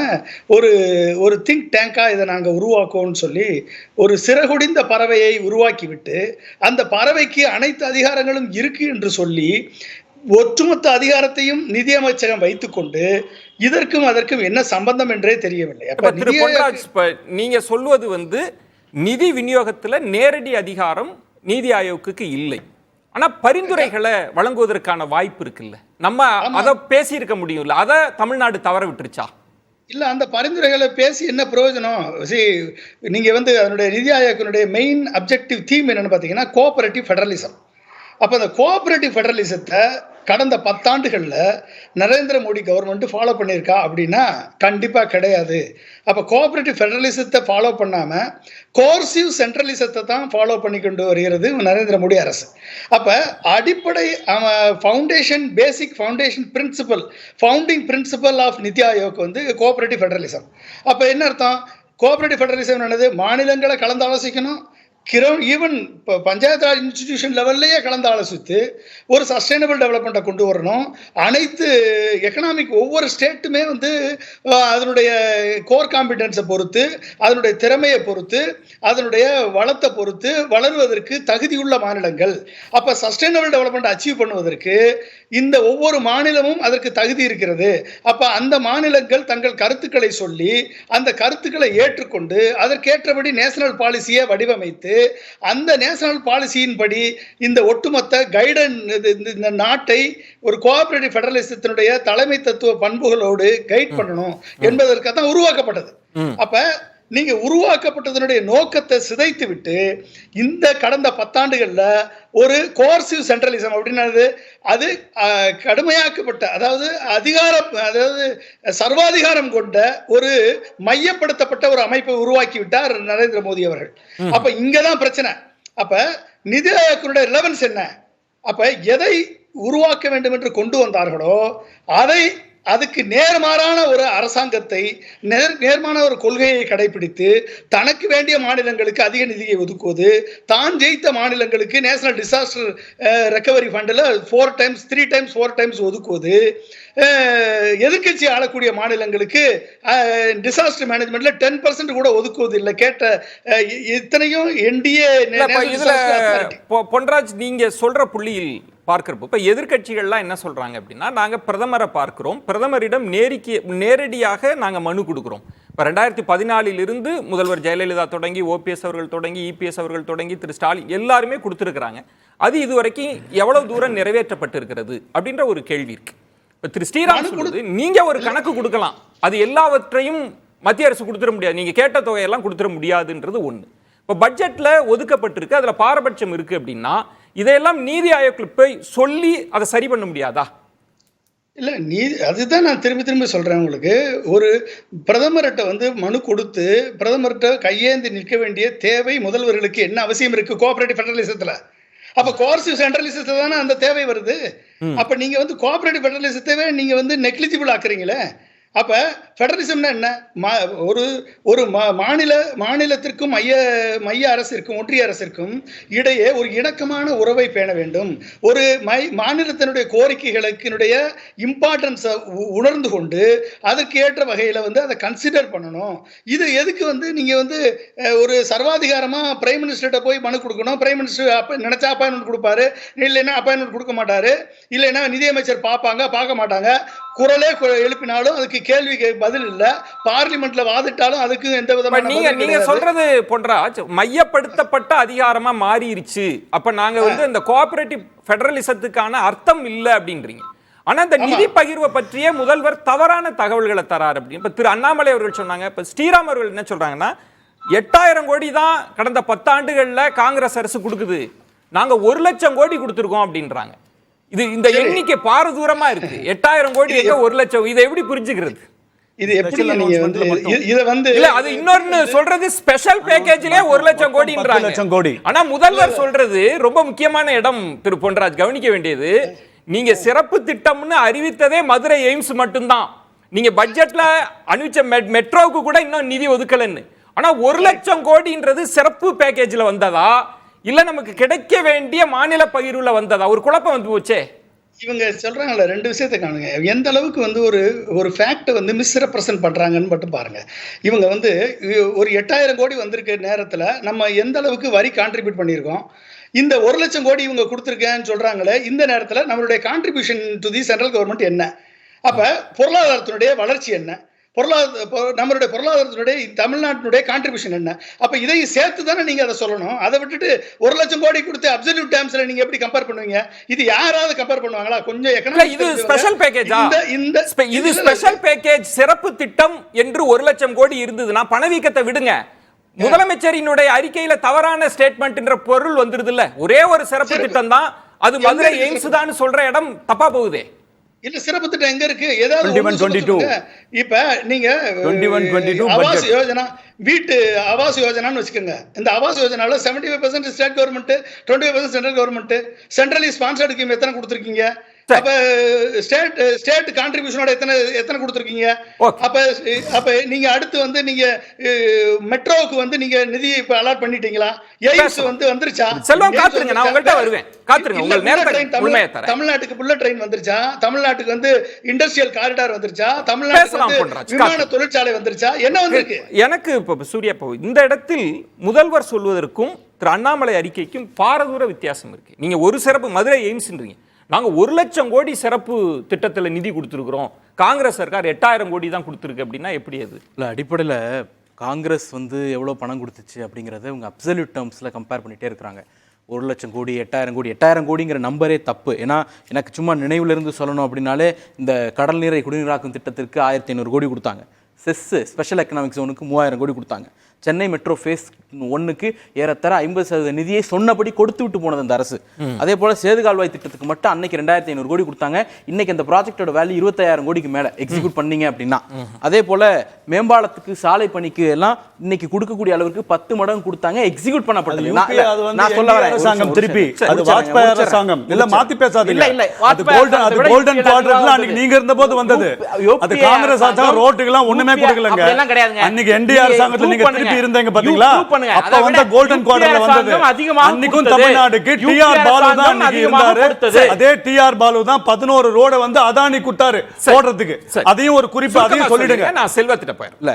ஒரு திங்க் டேங்காக இதை நாங்கள் உருவாக்குவோம்னு சொல்லி ஒரு சிறகுடிந்த பறவையை உருவாக்கிவிட்டு அந்த பறவைக்கு அனைத்து அதிகாரங்களும் இருக்கு என்று சொல்லி ஒட்டுமொத்த அதிகாரத்தையும் நிதியமைச்சகம் வைத்துக்கொண்டு இதற்கும் அதற்கும் என்ன சம்பந்தம் என்றே தெரியவில்லை. நீங்க சொல்வது நிதி விநியோகத்துல நேரடி அதிகாரம் நீதி ஆயோக்கு இல்லை, ஆனா பரிந்துரைகளை வழங்குவதற்கான வாய்ப்பு இருக்குல்ல, நம்ம அதை பேசி இருக்க முடியும்ல, அதை தமிழ்நாடு தவற விட்டுருச்சா? இல்ல, அந்த பரிந்துரைகளை பேசி என்ன பிரயோஜனம்? நீங்க அதனுடைய நிதி ஆயோக்கினுடைய மெயின் அப்ஜெக்டிவ் தீம் என்னன்னு பாத்தீங்கன்னா கோஆபரேட்டிவ் ஃபெடரலிசம். அப்போ அந்த கோஆபரேட்டிவ் ஃபெடரலிசத்தை கடந்த 10 ஆண்டுகளில் நரேந்திர மோடி கவர்மெண்ட் ஃபாலோ பண்ணியிருக்கா அப்படின்னா கண்டிப்பாக கிடையாது. அப்போ கோஆபரேட்டிவ் ஃபெடரலிசத்தை ஃபாலோ பண்ணாமல் கோர்சிவ் சென்ட்ரலிசத்தை தான் ஃபாலோ பண்ணி கொண்டு வருகிறது நரேந்திர மோடி அரசு. அப்போ அடிப்படை foundation basic foundation principle founding principle of NITI Aayog cooperative federalism. அப்போ என்ன அர்த்தம்? கோஆபரேட்டிவ் ஃபெடரலிசம் என்னது? மாநிலங்களை கலந்து ஆலோசிக்கணும், ஈவன் இப்போ பஞ்சாயத்து ராஜ் இன்ஸ்டிடியூஷன் லெவல்லையே கலந்து ஆலோசித்து ஒரு சஸ்டைனபிள் டெவலப்மெண்ட்டை கொண்டு வரணும். அனைத்து எக்கனாமிக் ஒவ்வொரு ஸ்டேட்டுமே அதனுடைய கோர் காம்பிடன்ஸை பொறுத்து, அதனுடைய திறமையை பொறுத்து, அதனுடைய வளத்தை பொறுத்து வளருவதற்கு தகுதியுள்ள மாநிலங்கள். அப்போ சஸ்டைனபிள் டெவலப்மெண்ட் அச்சீவ் பண்ணுவதற்கு இந்த ஒவ்வொரு மாநிலமும் அதற்கு தகுதி இருக்கிறது. அப்போ அந்த மாநிலங்கள் தங்கள் கருத்துக்களை சொல்லி அந்த கருத்துக்களை ஏற்றுக்கொண்டு அதற்கேற்றபடி நேஷனல் பாலிசியை வடிவமைத்து அந்த நேஷனல் பாலிசியின் படி இந்த ஒட்டுமொத்த கைடன் இந்த நாட்டை ஒரு கோஆபரேட்டிவ் ஃபெடரலிசத்தினுடைய தலைமை தத்துவ பண்புகளோடு கைட் பண்ணணும் என்பதற்காக தான் உருவாக்கப்பட்டது. அப்ப நீங்க உருவாக்கப்பட்டதனுடைய நோக்கத்தை சிதைத்து விட்டு இந்த கடந்த 10 ஆண்டுகள்ல ஒரு கோர்சிவ் சென்ட்ரலிசம் அப்படின்னது அது கடுமையாக்கப்பட்ட, அதாவது சர்வாதிகாரம் கொண்ட ஒரு மையப்படுத்தப்பட்ட ஒரு அமைப்பை உருவாக்கி விட்டார் நரேந்திர மோடி அவர்கள். அப்ப இங்கதான் பிரச்சனை. அப்ப நிதி ஆயோக்கினுடைய ரிலவன்ஸ் என்ன? அப்ப எதை உருவாக்க வேண்டும் என்று கொண்டு வந்தார்களோ அதுக்கு நேர்மாறான ஒரு அரசாங்கத்தை, நேர்மான ஒரு கொள்கையை கடைபிடித்து தனக்கு வேண்டிய மாநிலங்களுக்கு அதிக நிதியை ஒதுக்குவது, தான் ஜெயித்த மாநிலங்களுக்கு நேஷனல் டிசாஸ்டர் ரெக்கவரி ஃபண்டில் 3 times 4 times ஒதுக்குவது, எதிர்கட்சி ஆளக்கூடிய மாநிலங்களுக்கு டிசாஸ்டர் மேனேஜ்மெண்ட்ல 10% கூட ஒதுக்குவது இல்லை. கேட்ட இத்தனையும் என்டிஏ. பொன்ராஜ், நீங்க சொல்ற புள்ளியில் பார்க்கிறப்போ இப்போ எதிர்கட்சிகள்லாம் என்ன சொல்றாங்க அப்படின்னா, நாங்க பிரதமரை பார்க்கிறோம், பிரதமரிடம் நேரடியாக நாங்க மனு கொடுக்கிறோம். இப்போ 2014 முதல்வர் ஜெயலலிதா தொடங்கி ஓபிஎஸ் அவர்கள் தொடங்கி இபிஎஸ் அவர்கள் தொடங்கி திரு ஸ்டாலின் எல்லாருமே கொடுத்துருக்கிறாங்க. அது இதுவரைக்கும் எவ்வளவு தூரம் நிறைவேற்றப்பட்டிருக்கிறது அப்படின்ற ஒரு கேள்வி இருக்கு. இப்போ திரு ஸ்ரீராம் சொல்லுது, நீங்க ஒரு கணக்கு கொடுக்கலாம், அது எல்லாவற்றையும் மத்திய அரசு கொடுத்துட முடியாது, நீங்க கேட்ட தொகையெல்லாம் கொடுத்துட முடியாதுன்றது ஒண்ணு. இப்போ பட்ஜெட்ல ஒதுக்கப்பட்டிருக்கு, அதுல பாரபட்சம் இருக்கு அப்படின்னா இதையெல்லாம் நீதி ஆயோக்ல போய் சொல்லி அதை சரி பண்ண முடியாதா? இல்ல, அதுதான் நான் திரும்பி சொல்றேன் உங்களுக்கு. ஒரு பிரதமர்கிட்ட மனு கொடுத்து பிரதமர்கிட்ட கையேந்தி நிற்க வேண்டிய தேவை முதல்வர்களுக்கு என்ன அவசியம் இருக்கு கோஆபரேட்டிவ் ஃபெடரலிசத்துல? அப்ப கோஆர்சிவ் சென்ட்ரலிசத்தை தானே அந்த தேவை வருது. அப்ப நீங்க கோஆபரேட்டிவ் ஃபெடரலிசத்தை நீங்க நெக்லிஜிபிள் ஆக்குறீங்களே. அப்ப ஃபெடரலிசம்னா என்ன? ஒரு மாநிலத்திற்கும் மைய அரசிற்கும் ஒன்றிய அரசிற்கும் இடையே ஒரு இணக்கமான உறவை பேண வேண்டும். ஒரு மாநிலத்தினுடைய கோரிக்கைகளுக்கு இம்பார்ட்டன்ஸை உணர்ந்து கொண்டு அதற்கு ஏற்ற வகையில் அதை கன்சிடர் பண்ணணும். இது எதுக்கு நீங்க ஒரு சர்வாதிகாரமா பிரைம் மினிஸ்டர்கிட்ட போய் மனு கொடுக்கணும். பிரைம் மினிஸ்டர் நினைச்சா அப்பாயின்மெண்ட் கொடுப்பாரு, இல்லைன்னா அப்பாயின்மெண்ட் கொடுக்க மாட்டாரு, இல்லைன்னா நிதியமைச்சர் பார்க்க மாட்டாங்க. குரலே எழுப்பினாலும் அதுக்கு கேள்விக்கு பதில் இல்ல, பார்லிமெண்ட்ல வாதிட்டாலும் அதுக்கு எந்த விதமான நீங்க சொல்றது பொன்ராஜ் மையப்படுத்தப்பட்ட அதிகாரமா மாறிடுச்சு. அப்ப நாங்க இந்த கோஆபரேட்டிவ் ஃபெடரலிசத்துக்கான அர்த்தம் இல்ல அப்படின்றீங்க. ஆனா இந்த நிதி பகிர்வை பற்றிய முதல்வர் தவறான தகவல்களை தரார் அப்படின்னு இப்ப திரு அண்ணாமலை அவர்கள் சொன்னாங்க. இப்ப ஸ்ரீராம் அவர்கள் என்ன சொல்றாங்கன்னா, 8000 கோடி தான் கடந்த 10 ஆண்டுகள்ல காங்கிரஸ் அரசு கொடுக்குது, நாங்க 1 லட்சம் கோடி கொடுத்திருக்கோம் அப்படின்றாங்க. இந்த எண்ணிக்கை பாரதூரமா இருக்கு. 8000 கோடி எங்க 1 லட்சம், இதை எப்படி புரிஞ்சுக்கிறது? இது எப்படி நீங்க இல்ல, அது இன்னொன்னு சொல்றது ஸ்பெஷல் பேக்கேஜ்லயே 1 லட்சம் கோடின்றாங்க. ஆனா முதல்வர் சொல்றது ரொம்ப முக்கியமான இடம் திரு பொன்ராஜ் கவனிக்க வேண்டியது, நீங்க சிறப்பு திட்டம்னு அறிவித்ததே மதுரை எய்ம்ஸ் மட்டும்தான். நீங்க பட்ஜெட்ல அனுப்பிச்ச மெட்ரோவுக்கு கூட இன்னும் நிதி ஒதுக்கலன்னு. ஆனா 1 லட்சம் கோடின்றது சிறப்பு பேக்கேஜ்ல வந்ததா இல்ல நமக்கு கிடைக்க வேண்டிய மாநில பகிர்வுல வந்ததா? ஒரு குழப்பம் வந்து போச்சே. இவங்க சொல்றாங்கல்ல, 2 விஷயத்தை காணுங்க. எந்த அளவுக்கு வந்து ஒரு ஃபேக்டை வந்து மிஸ்ரெப்ரசன்ட் பண்றாங்கன்னு மட்டும் பாருங்க. இவங்க வந்து ஒரு 8000 கோடி வந்திருக்க நேரத்துல நம்ம எந்த அளவுக்கு வரி கான்ட்ரிபியூட் பண்ணியிருக்கோம், இந்த 1 லட்சம் கோடி இவங்க கொடுத்துருக்கேன்னு சொல்றாங்களே, இந்த நேரத்துல நம்மளுடைய contribution to the central government என்ன? அப்ப பொருளாதாரத்தினுடைய வளர்ச்சி என்ன? நம்மளுடைய பொருளாதாரத்தினுடைய தமிழ்நாட்டினுடைய கான்ட்ரிபியூஷன் என்ன? அப்ப இதையும் சேர்த்து தானே நீங்க அதை சொல்லணும். அதை விட்டுட்டு 1 லட்சம் கோடி கொடுத்து அப்சல்யூட் டேர்ம்ஸ்ல நீங்க எப்படி கம்பேர் பண்ணுவீங்க? இது யாராவது கம்பேர் பண்ணுவாங்களா? கொஞ்சம் எக்கனாமிக் இது ஸ்பெஷல் பேக்கேஜா? இது ஸ்பெஷல் பேக்கேஜ் சிறப்பு திட்டம் என்று 1 லட்சம் கோடி இருந்ததுன்னா பணவீக்கத்தை விடுங்க. முதலமைச்சரினுடைய அறிக்கையில தவறான ஸ்டேட்மெண்ட் என்ற பொருள் வந்துருது இல்ல. ஒரே ஒரு சிறப்பு திட்டம் தான், அது மதுரை எய்ம்ஸ் தான் சொல்ற இடம் தப்பா போகுதே. இல்ல, சிறப்பு திட்டம் எங்க இருக்கு? ஏதாவது இப்ப நீங்க ஆவாஸ் யோஜனா, வீட்டு ஆவாஸ் யோஜனான்னு வச்சுக்கோங்க. இந்த ஆவாஸ் யோஜனால 75% state government, 25% central government. Centrally sponsored scheme எத்தனை கொடுத்துருக்கீங்க? அப்ப ஸ்டேட் கான்ட்ரிபியூஷனோட எத்தனை கொடுத்துருக்கீங்க? அப்ப நீங்க அடுத்து வந்து நீங்க மெட்ரோவுக்கு வந்து நீங்க நிதி இப்ப அலாட் பண்ணிட்டீங்களா? எய்ம்ஸ் வந்து வந்துருச்சா? செல்வம் காத்துருங்க, நான் உங்கள்ட்ட வருவேன். காத்துருங்க, உங்க நேரத்தை உண்மையை தரேன். தமிழ்நாட்டுக்கு புல்லட் ட்ரெயின் வந்துருச்சா? தமிழ்நாட்டுக்கு வந்து இண்டஸ்ட்ரியல் காரிடார் வந்துருச்சா? தமிழ்நாட்டுக்கு விமான தொழிற்சாலை வந்துருச்சா? என்ன வந்திருக்கு? எனக்கு இப்ப சூர்யா, இந்த இடத்தில் முதல்வர் சொல்வதற்கும் திரு அண்ணாமலை அறிக்கைக்கும் பாரதூர வித்தியாசம் இருக்கு. நீங்க ஒரு சிறப்பு மதுரை எய்ம்ஸ்ன்றீங்க, நாங்க 1 லட்சம் கோடி சிறப்பு திட்டத்துல நிதி கொடுத்துருக்கிறோம், காங்கிரஸ் சர்க்கார் 8000 கோடி தான் கொடுத்துருக்கு அப்படின்னா எப்படி? அது இல்லை, அடிப்படையில் காங்கிரஸ் வந்து எவ்வளோ பணம் கொடுத்துச்சு அப்படிங்கிறத இவங்க அப்சல்யூட் டேர்ம்ஸில் கம்பேர் பண்ணிகிட்டே இருக்கிறாங்க. 1 லட்சம் கோடி 8000 கோடிங்கிற நம்பரே தப்பு. ஏன்னா எனக்கு சும்மா நினைவுலேருந்து சொல்லணும் அப்படின்னாலே இந்த கடல் நீரை குடிநீராக்கும் திட்டத்திற்கு 1500 கோடி கொடுத்தாங்க. செஸ்ஸு ஸ்பெஷல் எக்கனாமிக் ஜோனுக்கு 3000 கோடி கொடுத்தாங்க. சென்னை மெட்ரோ ஃபேஸ் 1க்கு ஏறத்தர 50% நிதியை சொன்னபடி கொடுத்து விட்டு போனது அந்த அரசு. அதே போல சேதுகால்வாய் திட்டத்துக்கு மட்டும் அன்னைக்கு 2500 கோடி கொடுத்தாங்க. இன்னைக்கு அந்த ப்ராஜெக்டோட வேல்யூ 25000 கோடிக்கு மேல எக்ஸிக்யூட் பண்ணீங்க அப்படின்னா. அதே போல மேம்பாலத்துக்கு சாலை பணிக்கு எல்லாம் இன்னைக்கு கொடுக்கக்கூடிய அளவுக்கு 10 மடங்கு கொடுத்தாங்க, எக்ஸிக்யூட் பண்ணப்பட்டது. நான் சொல்ல வரேன், அரசாங்கம் திருப்பி அது வாஜ்பாய் அரசாங்கம் இல்ல, மாத்தி பேசாதீங்க. இல்ல அது கோல்டன் குவாட்ரண்ட்ல அன்னைக்கு நீங்க இருந்தபோது வந்தது. அது காங்கிரஸ் அரசாங்கம் ரோட்டுக்கு ஒண்ணுமே கொடுக்கலங்க. அன்னைக்கு என்டிஆர் அரசாங்கத்துல நீங்க திருப்பி இருந்தீங்க பாத்தீங்களா? அப்ப வந்த கோல்டன் குவார்டர்ல வந்தது. அன்னைக்கும் தமிழ்நாட்டுக்கு டிஆர் பாலு தான் இருந்தாரு. அதே டிஆர் பாலு தான் 11 ரோட வந்து அதானி கொடுத்தாரு போடுறதுக்கு. அதையும் ஒரு குறிப்பு, அதையும் சொல்லிடுங்க. நான் செல்வத்திட்ட போறேன். இல்ல,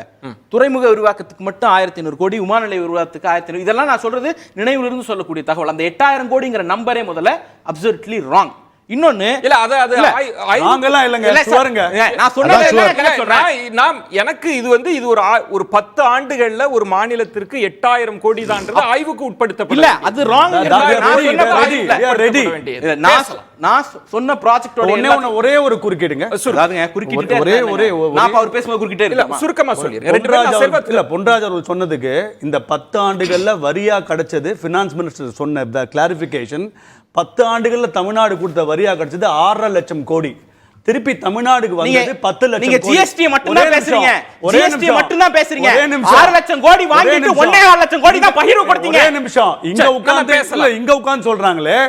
துறைமுக விரிவாக்கத்துக்கு மட்டும் 1500 கோடி, விமான நிலைய விரிவாக்கத்துக்கு 1500, இதெல்லாம் நான் சொல்றது நினைவுல இருந்து சொல்லக்கூடிய தகவல். அந்த 8000 கோடிங்கிற நம்பரே முதல்ல அப்சல்யூட்லி ராங். இன்னொன்னு இல்ல, அது நாங்கலாம் இல்லங்க, சுவருங்க. நான் சொன்னேன், எனக்கு இது வந்து இது ஒரு 10 ஆண்டுகள்ல ஒரு மாநிலத்திற்கு 8000 கோடி தான்ன்றது ஆய்வுக்கு உட்படுத்தப்படல. இல்ல, அது ராங். நான் சொன்ன ப்ராஜெக்ட்டோட ஒரே ஒரு குறுக்கிடுங்க. குறுக்கிட்டு நான் அவர் பேசும்போது குறுக்கிட்டே இல்ல, சுருக்கமா சொல்லிடுறேன். இல்ல, பொன்ராஜ் அவர்கள் சொன்னதுக்கு இந்த 10 ஆண்டுகள்ல வரியா கிடைச்சது ஃபினான்ஸ் மினிஸ்டர் சொன்ன கிளாரிபிகேஷன், 10 ஆண்டுகள்ல தமிழ்நாடு கொடுத்த வரியா கிடைச்சது 6.5 லட்சம் கோடி. திருப்பி தமிழ்நாடுக்கு வந்தது 10 லட்சம். நீங்க ஜிஎஸ்டி மட்டும் தான் பேசுறீங்க. ஜிஎஸ்டி மட்டும் தான் பேசுறீங்க. 6 லட்சம் கோடி வாங்கிட்டு 1.5 லட்சம் கோடி தான் பகிர்வு கொடுத்தீங்க. ஒரே நிமிஷம், இங்க உட்கார்ந்து சொல்றாங்களே.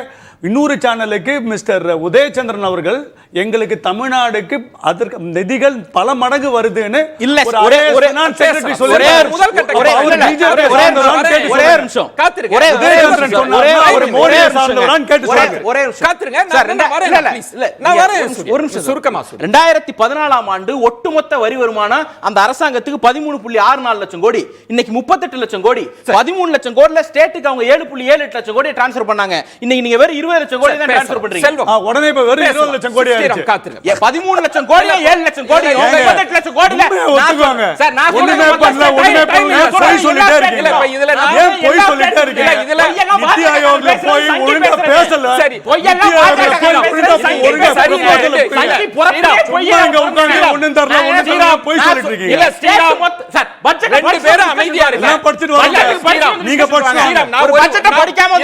இன்னொரு சேனலுக்கு மிஸ்டர் உதயச்சந்திரன் அவர்கள் எங்களுக்கு தமிழ்நாடுக்கு அதற்கு நிதிகள் பல மடங்கு வருதுன்னு இல்ல, ஒரே செக்ரட்டரி சொல்றாரு. முதல் கட்ட ஒரே நிமிஷம் காத்துருங்க. ஒரே உதயச்சந்திரன் சொன்னாரு, அவர் மோடியை சார்ந்தவரான்னு கேட்டு சொல்றாரு. ஒரே நிமிஷம் காத்துருங்க. நான் வரேன். ஒரு நிமிஷம் சுருக்கமா சொல்றேன். 2014ஆம் ஆண்டு ஒட்டுமொத்த வரி வருமானம் அந்த அரசாங்கத்துக்கு 13.64 லட்சம் கோடி. இன்னைக்கு 38 லட்சம் கோடி. 13 லட்சம் கோடில ஸ்டேட்டுக்கு அவங்க 7.78 லட்சம் கோடி ட்ரான்ஸ்ஃபர் பண்ணாங்க. இன்னைக்கு நீங்க வெறும் 20 லட்சம் கோடி தான் ட்ரான்ஸ்ஃபர் பண்றீங்க. உடனே இப்ப வெறும் 20 லட்சம் கோடி 13 லட்சம் கோடி 7 லட்சம் கோடி 38 லட்சம் கோடில ஒத்துக்குவாங்க. சார், நான் ஒண்ணுமே பண்ணல, ஒண்ணுமே பண்ணல, போய் சொல்லிட்டே இருக்கீங்க. இதுல ஏன் போய் சொல்லிட்டே இருக்கீங்க? இதுல நிதி ஆயோக்ல போய் ஒழுங்கா பேசல. சரி, பொய்யெல்லாம் ஒழுங்கா சங்கி புறத்தே பொய்யங்க உட்கார்ந்து ஒண்ணும் தரல, ஒண்ணும் தரல, போய் சொல்லிட்டு இருக்கீங்க. இல்ல ஸ்ரீராம் சார், பட்ஜெட் ரெண்டு பேரும் அமைதியா இருங்க. நான் படிச்சிட்டு வரேன், நீங்க படிச்சிட்டு ஒரு பட்ஜெட் படிக்காம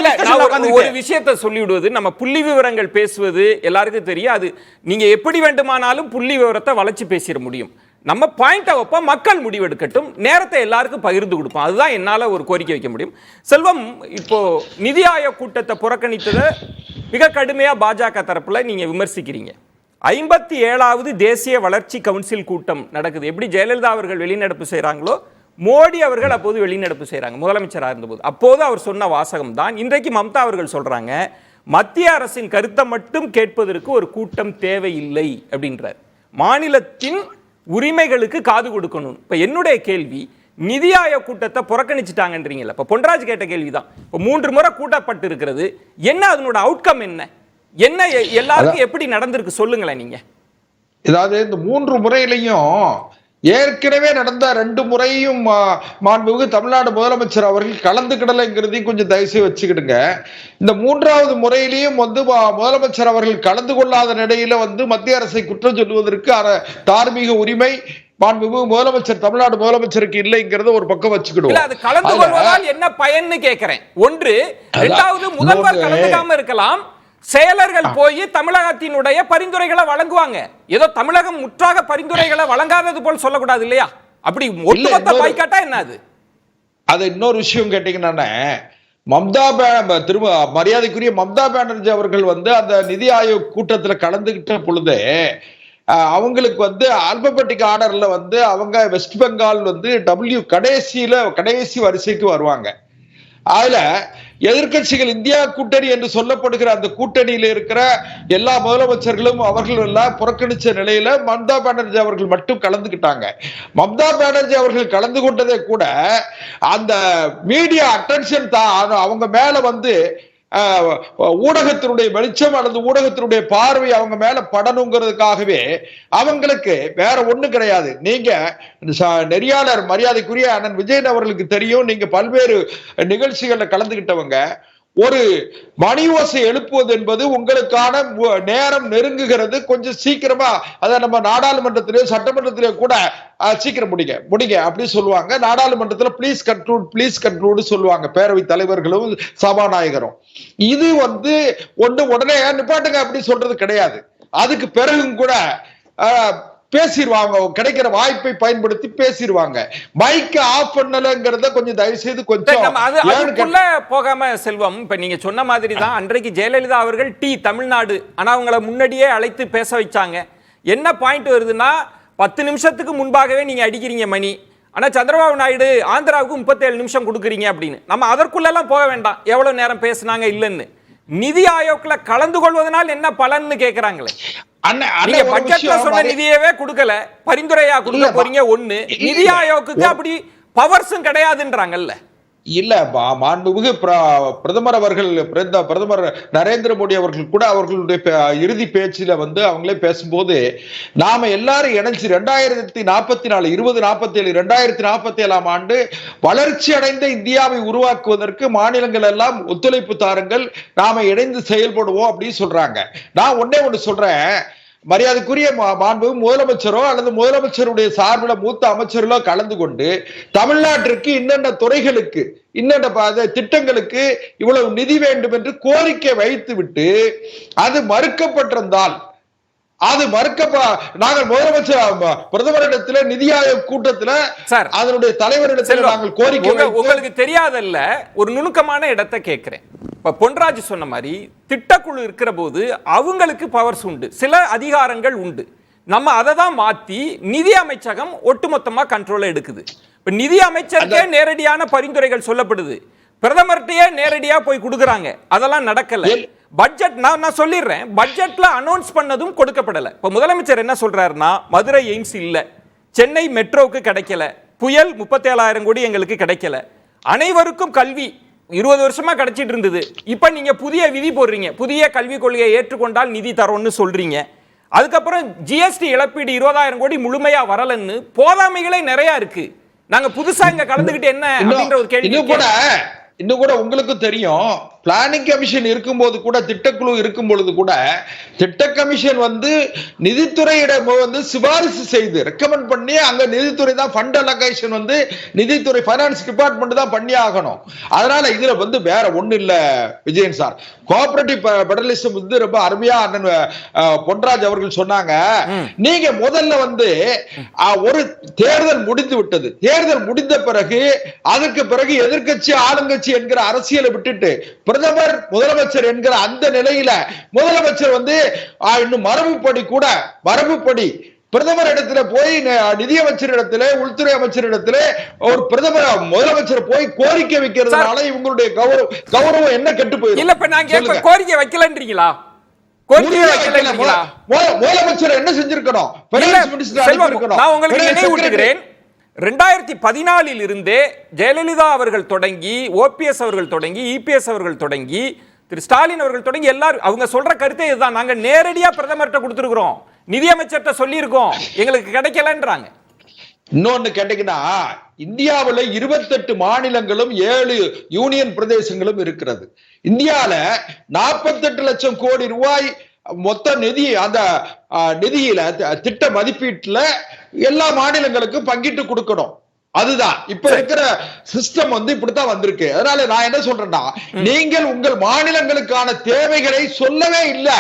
ஒரு விஷயத்தை சொல்லிடுவது, நம்ம புள்ளி விவரங்கள் பேசுவது எல்லாருக்கும் தெரியும். அது நீங்க எப்படி வேண்டுமானாலும் புள்ளி விவரத்தை வளைச்சு பேசிட முடியும். நம்ம பாயிண்ட் வைப்ப மக்கள் முடிவெடுக்கட்டும், நேரத்தை எல்லாருக்கும் பகிர்ந்து கொடுப்போம். அதுதான் என்னால ஒரு கோரிக்கை வைக்க முடியும். செல்வம், இப்போ நிதி ஆயோக் கூட்டத்தை புறக்கணித்ததை மிக கடுமையா பாஜக தரப்புல நீங்க விமர்சிக்கிறீங்க. 57வது தேசிய வளர்ச்சி கவுன்சில் கூட்டம் நடக்குது. எப்படி ஜெயலலிதா அவர்கள் வெளிநடப்பு செய்கிறாங்களோ மோடி அவர்கள் அப்போது வெளிநடப்பு செய்கிறாங்க முதலமைச்சராக இருந்தபோது. அப்போது அவர் சொன்ன வாசகம் தான் இன்றைக்கு மம்தா அவர்கள் சொல்கிறாங்க, மத்திய அரசின் கருத்தை மட்டும் கேட்பதற்கு ஒரு கூட்டம் தேவையில்லை அப்படின்றார். மாநிலத்தின் உரிமைகளுக்கு காது கொடுக்கணும். இப்போ என்னுடைய கேள்வி, நிதி ஆயோக் கூட்டத்தை புறக்கணிச்சுட்டாங்கன்றீங்கல்ல, இப்போ பொன்ராஜ் கேட்ட கேள்விதான். இப்போ 3 முறை கூட்டப்பட்டு இருக்கிறது, என்ன அதனோட அவுட்கம் என்ன எல்லாருக்கும் எப்படி நடந்திருக்கு சொல்லுங்களேன் நீங்க. அதாவது இந்த 3 முறையிலையும் ஏற்கனவே நடந்த 2 முறையும் மாண்புமிகு தமிழ்நாடு முதலமைச்சர் அவர்கள் கலந்துக்கிடலைங்கிறதையும் கொஞ்சம் தயவுசெய்து வச்சுக்கிடுங்க. இந்த 3வது முறையிலையும் முதலமைச்சர் அவர்கள் கலந்து கொள்ளாத நிலையில மத்திய அரசை குற்றம் சொல்லுவதற்கு தார்மீக உரிமை மாண்புமிகு முதலமைச்சர் தமிழ்நாடு முதலமைச்சருக்கு இல்லைங்கிறத ஒரு பக்கம் வச்சுக்கிடுவோம். அது கலந்து கொள்வதால் என்ன பயன்னு கேட்கிறேன். ஒன்று. இரண்டாவது, முதல்வர் கலந்துக்காம இருக்கலாம், செயலர்கள் போய் தமிழகத்தினுடைய பரிந்துரைகளை வழங்குவாங்க. ஏதோ தமிழகம் முற்றாக பரிந்துரைகளை வழங்காதது போல் சொல்லக்கூடாது இல்லையா? அப்படி ஒட்டுமொத்த பாய்காட்டா என்ன அது? அது இன்னொரு விஷயம் கேட்டீங்கன்னா, மரியாதைக்குரிய மம்தா பானர்ஜி அவர்கள் அந்த நிதி ஆயோக் கூட்டத்தில் கலந்துகிட்ட பொழுது அவங்களுக்கு ஆல்பபெட்டிக் ஆர்டர்ல அவங்க வெஸ்ட் பெங்கால் கடைசி வரிசைக்கு வருவாங்க. அதுல எதிர்கட்சிகள் இந்தியா கூட்டணி என்று சொல்லப்படுகிற அந்த கூட்டணியில இருக்கிற எல்லா முதலமைச்சர்களும் அவர்கள் எல்லாம் புறக்கணிச்ச நிலையில மம்தா பானர்ஜி அவர்கள் மட்டும் கலந்துக்கிட்டாங்க. மம்தா பானர்ஜி அவர்கள் கலந்து கொண்டதே கூட அந்த மீடியா அட்டென்ஷன் அவங்க மேல ஊடகத்தினுடைய வெளிச்சம் அல்லது ஊடகத்தினுடைய பார்வை அவங்க மேல படணுங்கிறதுக்காகவே அவங்களுக்கு வேற ஒண்ணு கிடையாது. நீங்க நெறியாளர் மரியாதைக்குரிய அண்ணன் விஜயன் அவர்களுக்கு தெரியும், நீங்க பல்வேறு நிகழ்ச்சிகள்ல கலந்துகிட்டவங்க. ஒரு மணி ஓசை எழுப்புவது என்பது உங்களுக்கான நேரம் நெருங்குகிறது, கொஞ்சம் சீக்கிரமா அதை நம்ம நாடாளுமன்றத்திலேயோ சட்டமன்றத்திலேயோ கூட சீக்கிரம் முடிங்க அப்படி சொல்லுவாங்க. நாடாளுமன்றத்துல ப்ளீஸ் கன்க்ளூட் சொல்லுவாங்க பேரவை தலைவர்களும் சபாநாயகரும். இது உடனே நிப்பாட்டுங்க அப்படி சொல்றது கிடையாது. அதுக்கு பிறகும் கூட பேசிடுவாங்க, கிடைக்கிற வாய்ப்பை பயன்படுத்தி பேசிடுவாங்க. மைக்க ஆஃப் பண்ணலங்கிறத கொஞ்சம் தயவு செய்து கொஞ்சம் அதுக்குள்ள போகாம செல்வம். இப்ப நீங்க சொன்ன மாதிரி தான் அன்றைக்கு ஜெயலலிதா அவர்கள் தமிழ்நாடு ஆனா அவங்கள முன்னாடியே அழைத்து பேச வச்சாங்க. என்ன பாயிண்ட் வருதுன்னா, 10 நிமிஷத்துக்கு முன்பாகவே நீங்க அடிக்கிறீங்க மணி, ஆனா சந்திரபாபு நாயுடு ஆந்திராவுக்கு 37 நிமிஷம் கொடுக்குறீங்க அப்படின்னு. நம்ம அதற்குள்ள எல்லாம் போக வேண்டாம் எவ்வளவு நேரம் பேசினாங்க இல்லைன்னு. நிதி ஆயோக்ல கலந்து கொள்வதனால் என்ன பலன்னு கேக்குறாங்களே. நீங்க பட்ஜெட்ல சொன்ன நிதியவே கொடுக்கல, பரிந்துரையா கொடுக்க போறீங்க. ஒண்ணு, நிதி ஆயோக்கு அப்படி பவர்ஸும் கிடையாதுன்றாங்கல்ல. இல்ல மாண்புமிகு பிரதமர் அவர்கள் பிரதமர் நரேந்திர மோடி அவர்கள் கூட அவர்களுடைய இறுதி பேச்சில அவங்களே பேசும்போது நாம எல்லாரும் இணைஞ்சு 2044 2047 2047ஆம் ஆண்டு வளர்ச்சி அடைந்த இந்தியாவை உருவாக்குவதற்கு மாநிலங்கள் எல்லாம் ஒத்துழைப்பு தாருங்கள், நாம இணைந்து செயல்படுவோம் அப்படின்னு சொல்றாங்க. நான் ஒண்ணு சொல்றேன், மரியாதைக்குரிய மாண்பு முதலமைச்சரோ அல்லது முதலமைச்சருடைய சார்பில் மூத்த அமைச்சர்களோ கலந்து கொண்டு தமிழ்நாட்டிற்கு இன்னென்ன துறைகளுக்கு இன்னென்ன திட்டங்களுக்கு இவ்வளவு நிதி வேண்டும் என்று கோரிக்கை வைத்து விட்டு அது மறுக்கப்பட்டிருந்தால் நாங்கள் முதலமைச்சர் பிரதமரிடத்தில் நிதி ஆயோக் கூட்டத்தில் அதனுடைய தலைவரிடத்தில் நாங்கள் கோரிக்கை. உங்களுக்கு தெரியாதல்ல, ஒரு நுணுக்கமான இடத்தை கேட்கிறேன். இப்ப பொன்ராஜ் சொன்ன மாதிரி திட்டக்குழு இருக்கிற போது அவங்களுக்கு பவர்ஸ் உண்டு, சில அதிகாரங்கள் உண்டு. நம்ம அதை தான் மாத்தி நிதி அமைச்சகம் ஒட்டுமொத்தமா கண்ட்ரோல எடுக்குது. இப்ப நிதி அமைச்சருக்கே நேரடியான பரிந்துரைகள் சொல்லப்படுது, பிரதமர்கிட்டயே நேரடியா போய் கொடுக்குறாங்க, அதெல்லாம் நடக்கல. பட்ஜெட் நான் சொல்லிடுறேன், பட்ஜெட்ல அனௌன்ஸ் பண்ணதும் கொடுக்கப்படல. இப்ப முதலமைச்சர் என்ன சொல்றாருன்னா, மதுரை எய்ம்ஸ் இல்ல, சென்னை மெட்ரோவுக்கு கிடைக்கல, புயல் 37,000 கோடி எங்களுக்கு கிடைக்கல, அனைவருக்கும் கல்வி 20 வருஷமா கிடைச்சிட்டு இருந்தது, இப்ப நீங்க புதிய விதி போடுறீங்க, புதிய கல்விக் கொள்கையை ஏற்றுக்கொண்டால் நிதி தரோம்னு சொல்றீங்க. அதுக்கப்புறம் ஜிஎஸ்டி இழப்பீடு 20,000 கோடி முழுமையா வரலன்னு போதாமைகளே நிறைய இருக்கு. நாங்க புதுசா இங்க கலந்துகிட்டு என்ன அப்படின்ற ஒரு கேள்வி. இன்னும் கூட உங்களுக்கு தெரியும், பிளானிங் கமிஷன் இருக்கும்போது கூட திட்டக்குழு இருக்கும் பொழுது கூட திட்ட கமிஷன் நிதித்துறையிடம் சிபாரிசு செய்து ரெக்கமெண்ட் பண்ணி அங்க நிதித்துறை தான் ஃபண்ட் அலோகேஷன் நிதித்துறை ஃபைனான்ஸ் டிபார்ட்மெண்ட் தான் பண்ணி ஆகணும். அதனால இதுல வேற ஒண்ணு இல்ல விஜயன் சார். கோஆபரேட்டிவ் பெடரலிசம் ரொம்ப அருமையா அண்ணன் பொன்ராஜ் அவர்கள் சொன்னாங்க. நீங்க முதல்ல ஒரு தேர்தல் முடிந்து விட்டது, தேர்தல் முடிந்த பிறகு அதற்கு பிறகு எதிர்க்கட்சி ஆளுங்கட்சி என்கிற அரசியலை விட்டுட்டு பிரதமர் முதலமைச்சர் என்கிற அந்த நிலையில முதலமைச்சர் வந்து இன்னும் மரபுப்படி பிரதமர் இடத்துல போய் நிதியமைச்சர் இடத்துல உள்துறை அமைச்சர் இடத்துல ஒரு முதலமைச்சர் போய் கோரிக்கை வைக்கிறதுனால இவங்களுடைய கௌரவம் என்ன கெட்டு போயிடும்? இல்ல இப்ப நான் கோரிக்கை வைக்கலன்றீங்களா? முதலமைச்சர் என்ன செஞ்சிருக்கணும்? நான் உங்களுக்கு நினைவூட்டுகிறேன், 2014 இருந்தே ஜெயலலிதா அவர்கள் தொடங்கி, ஓபிஎஸ் அவர்கள் தொடங்கி, இபிஎஸ் அவர்கள் தொடங்கி, திரு ஸ்டாலின் அவர்கள் தொடங்கி எல்லாரும் அவங்க சொல்ற கருத்தை இதுதான். நாங்க நேரடியா பிரதமர்கிட்ட கொடுத்திருக்கிறோம், நிதியமைச்சர்கிட்ட சொல்லியிருக்கோம், எங்களுக்கு கிடைக்கலன்றாங்க. இன்னொன்னு கேட்டீங்கன்னா, இந்தியாவில் 28 மாநிலங்களும் 7 யூனியன் பிரதேசங்களும் இருக்கிறது. இந்தியால 48 லட்சம் கோடி ரூபாய் மொத்த நிதி, அந்த நிதியில திட்ட மதிப்பீட்டுல எல்லா மாநிலங்களுக்கும் பங்கிட்டு கொடுக்கணும். அதுதான் இப்ப இருக்கிற சிஸ்டம் வந்து இப்படித்தான் வந்திருக்கு. அதனால நான் என்ன சொல்றேன்னா, நீங்கள் உங்கள் மாநிலங்களுக்கான தேவைகளை சொல்லவே இல்லை.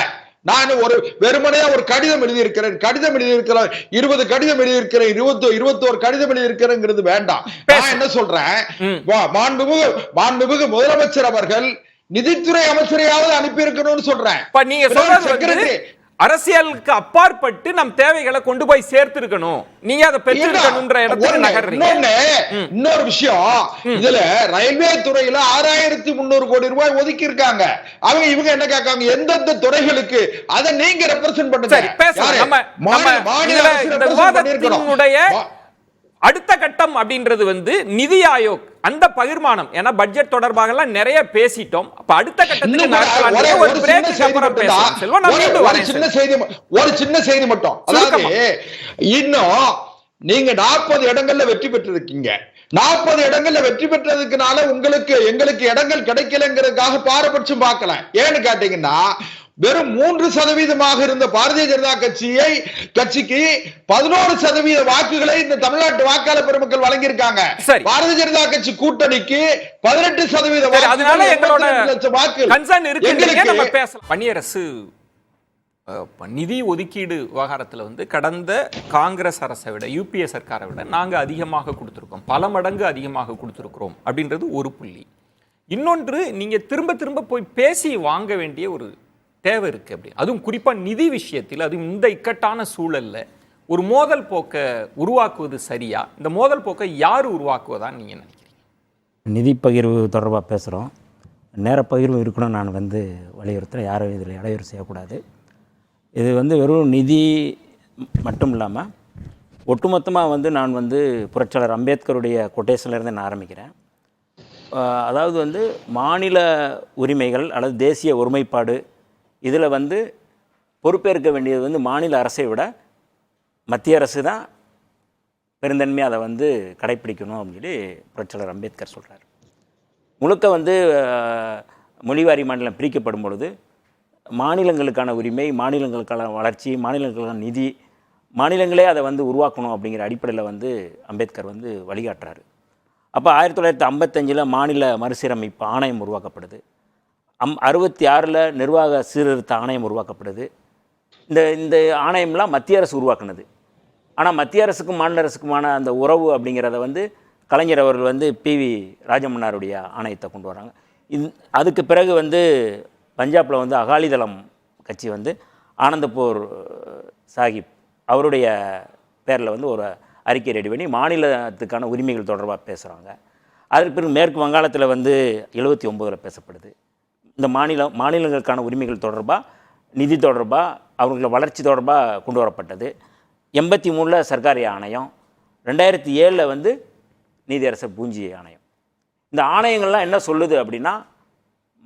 நான் ஒரு வெறுமனையா ஒரு கடிதம் எழுதியிருக்கிறேன் 20 கடிதம் எழுதியிருக்கிறேன் 21 கடிதம் எழுதியிருக்கிறேங்கிறது வேண்டாம். நான் என்ன சொல்றேன், மாண்புமிகு முதலமைச்சர் அவர்கள் நிதித்துறை அமைச்சரையாவது அனுப்பி இருக்கணும்னு சொல்றேன். நீங்க சொல்றது அரசியலுக்கு அப்பாற்பட்டு நம் தேவைகளை கொண்டு போய் சேர்த்திருக்கணும், நீங்க அதை பெற்றிருக்கணும்ன்ற இடத்துக்கு நகர்றீங்க. இன்னொரு விஷயம், இதுல ரயில்வே துறையில 6300 கோடி ரூபாய் ஒதுக்கி இருக்காங்க. இவங்க என்ன கேட்காங்க, எந்தெந்த துறைகளுக்கு அதை நீங்க ரெப்ரசன்ட் பண்ணுங்க. அடுத்த கட்டம் அப்படின்றது வந்து நிதி ஆயோக் அந்த பகிர்மானம். ஏன்னா பட்ஜெட் தொடர்பாக எல்லாம் நிறைய பேசிட்டோம். அப்ப அடுத்த கட்டத்துக்கு ஒரு சின்ன செய்தி மட்டும். அதாவது இன்னும் நீங்க 40 இடங்கள்ல வெற்றி பெற்றிருக்கீங்க. 40 இடங்கள்ல வெற்றி பெற்றதுக்குனால எங்களுக்கு இடங்கள் கிடைக்கலங்கிறதுக்காக பாரபட்சம் பார்க்கலாம். ஏன்னு கேட்டீங்கன்னா, வெறும் 3% இருந்த பாரதிய ஜனதா கட்சிக்கு 11% வாக்குகளை இந்த தமிழ்நாட்டு வாக்காளர் பெருமக்கள் வழங்கியிருக்காங்க. பாரதிய ஜனதா கட்சி கூட்டணிக்கு 18% வாக்கு. பன்னியரசு நிதி ஒதுக்கீடு விவகாரத்தில் வந்து கடந்த காங்கிரஸ் அரசை விட, யூபிஏ சர்க்காரை விட நாங்கள் அதிகமாக கொடுத்துருக்கோம், பல மடங்கு அதிகமாக கொடுத்துருக்கிறோம் அப்படின்றது ஒரு புள்ளி. இன்னொன்று, நீங்க திரும்ப திரும்ப போய் பேசி வாங்க வேண்டிய ஒரு தேவை இருக்கு. அப்படி அதுவும் குறிப்பா நிதி விஷயத்தில், அதுவும் இந்த இக்கட்டான சூழல்ல ஒரு மோதல் போக்கை உருவாக்குவது சரியா? இந்த மோதல் போக்கை யார் உருவாக்குவதான்னு நீங்க நினைக்கிறீங்க? நிதி பகிர்வு தொடர்பாக பேசுகிறோம். நேர பகிர்வு இருக்கணும். நான் வந்து வலியுறுத்துகிறேன், யாரும் இதில் இடையூறு செய்யக்கூடாது. இது வந்து வெறும் நிதி மட்டும் இல்லாமல் ஒட்டுமொத்தமாக வந்து நான் வந்து புரட்சியாளர் அம்பேத்கருடைய கொட்டேஷன்லேருந்து நான் ஆரம்பிக்கிறேன். அதாவது வந்து மாநில உரிமைகள் அல்லது தேசிய ஒருமைப்பாடு, இதில் வந்து பொறுப்பேற்க வேண்டியது வந்து மாநில அரசை விட மத்திய அரசு தான் பெருந்தன்மையாக அதை வந்து கடைப்பிடிக்கணும் அப்படின்னு சொல்லி புரட்சியாளர் அம்பேத்கர் சொல்கிறார். முழுக்க வந்து மொழிவாரி மாநிலம் பிரிக்கப்படும் பொழுது மாநிலங்களுக்கான உரிமை, மாநிலங்களுக்கான வளர்ச்சி, மாநிலங்களுக்கான நிதி, மாநிலங்களே அதை வந்து உருவாக்கணும் அப்படிங்கிற அடிப்படையில் வந்து அம்பேத்கர் வந்து வழிகாட்டுறாரு. அப்போ 1955 மாநில மறுசீரமைப்பு ஆணையம் உருவாக்கப்படுது. 66 நிர்வாக சீர்திருத்த ஆணையம் உருவாக்கப்படுது. இந்த ஆணையம்லாம் மத்திய அரசு உருவாக்குனது. ஆனால் மத்திய அரசுக்கும் மாநில அரசுக்குமான அந்த உறவு அப்படிங்கிறத வந்து கலைஞர் அவர்கள் வந்து PV ராஜமன்னாருடைய ஆணையத்தை கொண்டு வராங்க. அதுக்கு பிறகு வந்து பஞ்சாபில் வந்து அகாலிதளம் கட்சி வந்து ஆனந்தபூர் சாஹிப் அவருடைய பேரில் வந்து ஒரு அறிக்கை ரெடி பண்ணி மாநிலத்துக்கான உரிமைகள் தொடர்பாக பேசுகிறாங்க. அதற்கு பிறகு மேற்கு வங்காளத்தில் வந்து 79 பேசப்படுது. இந்த மாநிலங்களுக்கான உரிமைகள் தொடர்பாக, நிதி தொடர்பாக, அவங்கள வளர்ச்சி தொடர்பாக கொண்டு வரப்பட்டது. 83 சர்க்காரி ஆணையம், 2007 வந்து நீதியரசர் பூஞ்சி ஆணையம். இந்த ஆணையங்கள்லாம் என்ன சொல்லுது அப்படின்னா,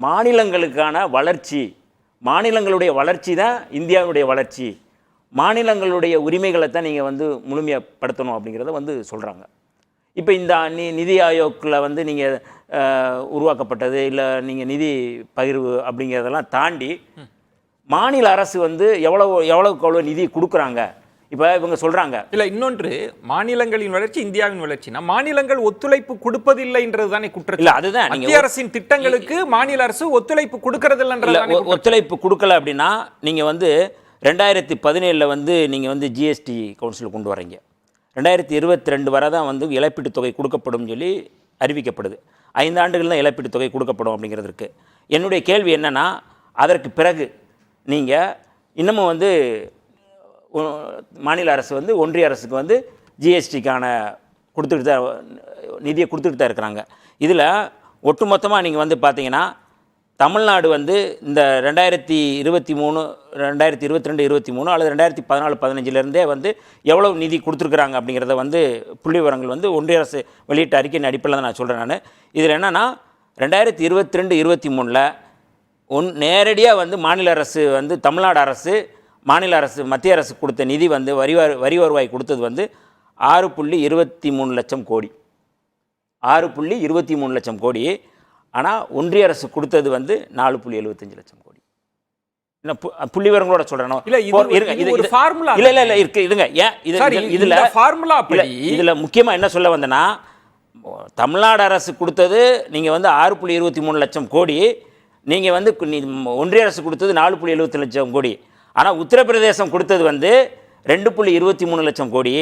மாநிலங்களுக்கான வளர்ச்சி, மாநிலங்களுடைய வளர்ச்சி தான் இந்தியாவுடைய வளர்ச்சி, மாநிலங்களுடைய உரிமைகளை தான் நீங்கள் வந்து முழுமையப்படுத்தணும் அப்படிங்கிறத வந்து சொல்கிறாங்க. இப்போ இந்த நிதி ஆயோக்கில் வந்து நீங்கள் உருவாக்கப்பட்டது இல்லை நீங்கள் நிதி பகிர்வு அப்படிங்கிறதெல்லாம் தாண்டி மாநில அரசு வந்து எவ்வளோ நிதி கொடுக்குறாங்க. இப்போ இவங்க சொல்கிறாங்க இல்லை, இன்னொன்று மாநிலங்களின் வளர்ச்சி இந்தியாவின் வளர்ச்சினா மாநிலங்கள் ஒத்துழைப்பு கொடுப்பதில்லைன்றது தானே குற்றம். இல்லை, அதுதான் மத்திய அரசின் திட்டங்களுக்கு மாநில அரசு ஒத்துழைப்பு கொடுக்கறது இல்லைன்றது. ஒத்துழைப்பு கொடுக்கல அப்படின்னா நீங்கள் வந்து 2017 வந்து நீங்கள் வந்து GST கவுன்சில் கொண்டு வரீங்க. 2022 வரை தான் வந்து இழப்பீட்டுத் தொகை கொடுக்கப்படும் சொல்லி அறிவிக்கப்படுது. 5 ஆண்டுகள் தான் இழப்பீட்டுத் தொகை கொடுக்கப்படும் அப்படிங்கிறது இருக்குது. என்னுடைய கேள்வி என்னென்னா, அதற்கு பிறகு நீங்கள் இன்னமும் வந்து மாநில அரசு வந்து ஒன்றிய அரசுக்கு வந்து ஜிஎஸ்டிக்கான கொடுத்துக்கிட்டு தான் நிதியை கொடுத்துக்கிட்டு தான் இருக்கிறாங்க. இதில் ஒட்டுமொத்தமாக நீங்கள் வந்து பார்த்தீங்கன்னா தமிழ்நாடு வந்து இந்த 2023, 2022, 23 அல்லது 2014-15 வந்து எவ்வளோ நிதி கொடுத்துருக்குறாங்க அப்படிங்கிறத வந்து புள்ளி விவரங்கள் வந்து ஒன்றிய அரசு வெளியிட்ட அறிக்கையின் அடிப்படையில் தான் நான் சொல்கிறேன். நான் இதில் என்னென்னா 2022-23 நேரடியாக வந்து மாநில அரசு வந்து தமிழ்நாடு அரசு மாநில அரசு மத்திய அரசு கொடுத்த நிதி வந்து வரி வருவாய் கொடுத்தது வந்து 6.23 லட்சம் கோடி. 6.23 லட்சம் கோடி. ஆனால் ஒன்றிய அரசு கொடுத்தது வந்து 4.75 லட்சம் கோடி. புள்ளி விவரங்களோட சொல்றேன். இதுல முக்கியமா என்ன சொல்ல வந்தேன்னா, தமிழ்நாடு அரசு கொடுத்தது நீங்க வந்து 6.23 லட்சம் கோடி, நீங்க வந்து ஒன்றிய அரசு கொடுத்தது 4.70 லட்சம் கோடி. ஆனால் உத்தரப்பிரதேசம் கொடுத்தது வந்து 2.23 லட்சம் கோடி.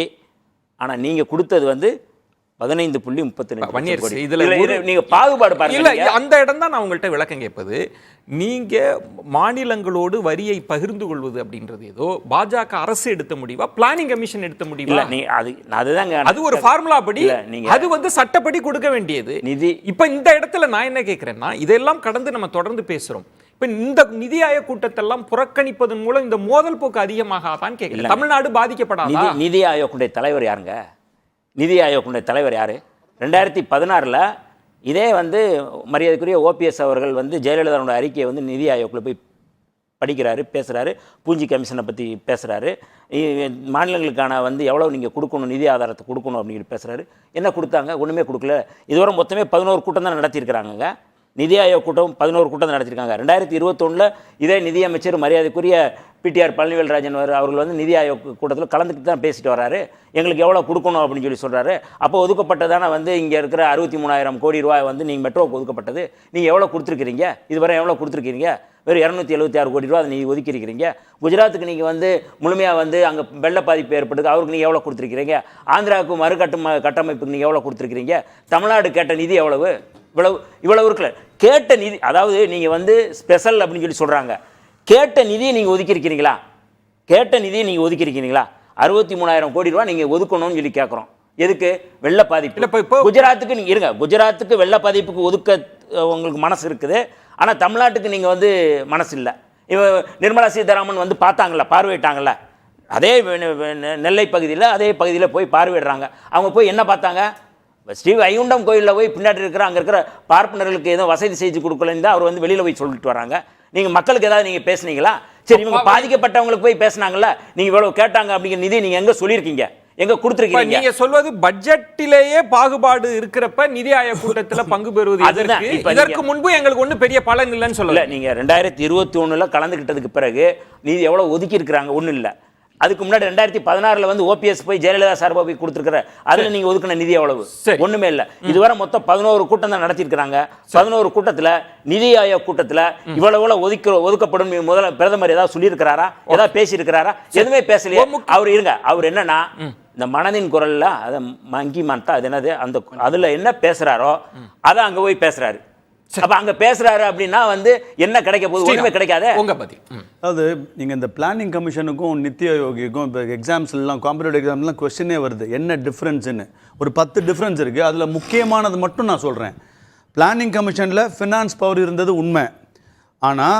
ஆனால் நீங்க கொடுத்தது வந்து 15.32 கோடி. நீங்க பாகுபாடு பாருங்க. அந்த இடம் தான் நான் உங்கள்கிட்ட விளக்கம் கேட்பது. நீங்க மாநிலங்களோடு வரியை பகிர்ந்து கொள்வது அப்படின்றது ஏதோ பாஜக அரசு எடுத்த முடிவா, பிளானிங் கமிஷன் எடுத்த முடிவா? அது ஒரு ஃபார்முலா படி, அது வந்து சட்டப்படி கொடுக்க வேண்டியது நிதி. இப்ப இந்த இடத்துல நான் என்ன கேட்கிறேன்னா, இதெல்லாம் கடந்து நம்ம தொடர்ந்து பேசுறோம். இப்ப இந்த நிதி ஆயோக் கூட்டத்தெல்லாம் புறக்கணிப்பதன் மூலம் இந்த மோதல் போக்கு அதிகமாகாதான் கேட்கல. தமிழ்நாடு பாதிக்கப்படாதா? நிதி ஆயோக்குடைய தலைவர் யாருங்க? நிதி ஆயோக்குடைய தலைவர் யாரு? 2016 இதே வந்து மரியாதைக்குரிய ஓபிஎஸ் அவர்கள் வந்து ஜெயலலிதாவோட அறிக்கையை வந்து நிதி ஆயோக்கில் போய் படிக்கிறாரு, பேசுகிறாரு, பூஞ்சி கமிஷனை பற்றி பேசுகிறாரு, மாநிலங்களுக்கான வந்து எவ்வளோ நீங்கள் கொடுக்கணும், நிதி ஆதாரத்தை கொடுக்கணும் அப்படின்னு பேசுகிறாரு. என்ன கொடுத்தாங்க? ஒன்றுமே கொடுக்கல. இதுவரை மொத்தமே 11 கூட்டம் தான் நடத்தியிருக்கிறாங்க. நிதி ஆயோக் கூட்டம் 11 கூட்டம் நடத்திருக்காங்க. 2021 இதே நிதியமைச்சர் மரியாதைக்குரிய பிடிஆர் பழனிவேல்ராஜன் அவர்கள் வந்து நிதி ஆயோக் கூட்டத்தில் கலந்துக்கிட்டு தான் பேசிட்டு வராரு. எங்களுக்கு எவ்வளோ கொடுக்கணும் அப்படின்னு சொல்லி சொல்கிறாரு. அப்போ ஒதுக்கப்பட்டதான வந்து இங்கே இருக்கிற 63,000 கோடி ரூபாய் வந்து நீங்கள் மெட்ரோவுக்கு ஒதுக்கப்பட்டது. நீங்கள் எவ்வளோ கொடுத்துருக்கிறீங்க? இதுவரை எவ்வளோ கொடுத்துருக்கிறீங்க? வெறும் 276 கோடி ரூபா அதை நீங்கள் ஒதுக்கியிருக்கிறீங்க. குஜராத்துக்கு நீங்கள் வந்து முழுமையாக வந்து அங்கே வெள்ள பாதிப்பு ஏற்பட்டுக்கு அவருக்கு நீங்கள் எவ்வளோ கொடுத்துருக்கிறீங்க? ஆந்திராவுக்கு கட்டமைப்புக்கு நீங்கள் எவ்வளோ கொடுத்துருக்கிறீங்க? தமிழ்நாடு கேட்ட நிதி எவ்வளவு? இவ்வளவு இருக்குல்ல. கேட்ட நிதி, அதாவது நீங்கள் வந்து ஸ்பெஷல் அப்படின்னு சொல்லி சொல்கிறாங்க. கேட்ட நிதியை நீங்கள் ஒதுக்கியிருக்கிறீங்களா? கேட்ட நிதியை நீங்கள் ஒதுக்கியிருக்கிறீங்களா? 63,000 கோடி ரூபா நீங்கள் ஒதுக்கணும்னு சொல்லி கேட்குறோம். எதுக்கு? வெள்ள பாதிப்பு. குஜராத்துக்கு நீங்கள் இருங்க, குஜராத்துக்கு வெள்ள பாதிப்புக்கு ஒதுக்க உங்களுக்கு மனசு இருக்குது. ஆனால் தமிழ்நாட்டுக்கு நீங்கள் வந்து மனசு இல்லை. நிர்மலா சீதாராமன் வந்து பார்த்தாங்கள, பார்வையிட்டாங்கல்ல, அதே நெல்லை பகுதியில் அதே பகுதியில் போய் பார்வையிடுறாங்க. அவங்க போய் என்ன பார்த்தாங்க? ஸ்ரீ வைகுண்டம் கோயிலில் போய் பின்னாடி இருக்கிற அங்கே இருக்கிற பார்ப்பனர்களுக்கு ஏதோ வசதி செஞ்சு கொடுக்கலன்னு தான் அவர் வந்து வெளியில் போய் சொல்லிட்டு வராங்க. நீங்கள் மக்களுக்கு ஏதாவது நீங்கள் பேசுனீங்களா? சரி, இவங்க பாதிக்கப்பட்டவங்களுக்கு போய் பேசினாங்கல்ல, நீங்கள் இவ்வளவு கேட்டாங்க அப்படிங்கிற நிதி நீங்கள் எங்கே சொல்லியிருக்கீங்க? எங்க கொடுத்திருக்கீங்க? நீங்க சொல்வது பட்ஜெட்டிலேயே பாகுபாடு இருக்கிறப்ப நிதி ஆயோக் கூட்டத்துல பங்கு பெறுவது இதற்கு முன்பு எங்களுக்கு ஒன்றும் பெரிய பலன் இல்லைன்னு சொல்லல. நீங்க 2021 கலந்துக்கிட்டதுக்கு பிறகு நிதி எவ்வளவு ஒதுக்கி இருக்கிறாங்க? ஒன்றும் இல்லை. அதுக்கு முன்னாடி 2016 வந்து ஓபிஎஸ் போய் ஜெயலலிதா சார்பா போய் கொடுத்துருக்கிற அதுல நீங்க ஒதுக்கின நிதி எவ்வளவு? ஒண்ணுமே இல்லை. இதுவரை மொத்தம் 11 கூட்டம் தான் நடத்திருக்கிறாங்க. 11 கூட்டத்துல நிதி ஆயோக் கூட்டத்துல இவ்வளவு ஒதுக்கப்படும் முதல்ல பிரதமர் ஏதாவது சொல்லியிருக்கிறாரா? ஏதாவது பேசியிருக்கிறாரா? எதுவுமே பேசலையே. அவர் இருங்க, அவர் என்னன்னா இந்த மனதின் குரல்ல அதை மங்கி மாத்தா அது என்னது அந்த அதுல என்ன பேசுறாரோ அதை அங்க போய் பேசுறாரு. அப்ப அங்க பேசுறாரு அப்படின்னா வந்து என்ன கிடைக்க போகுது? ஒண்ணுமே கிடைக்காதே. உங்க பத்தி அதாவது நீங்க இந்த பிளானிங் கமிஷனுக்கும் நித்தி ஆயோக்குக்கும் இப்போ எக்ஸாம்ஸ்லாம் காம்படிட்டிவ் எக்ஸாம்லாம் கொஸ்டினே வருது, என்ன டிஃப்ரென்ஸ்னு. ஒரு 10 டிஃப்ரென்ஸ் இருக்கு. அதுல முக்கியமானது மட்டும் நான் சொல்றேன். பிளானிங் கமிஷன்ல ஃபினான்ஸ் பவர் இருந்தது உண்மை. ஆனா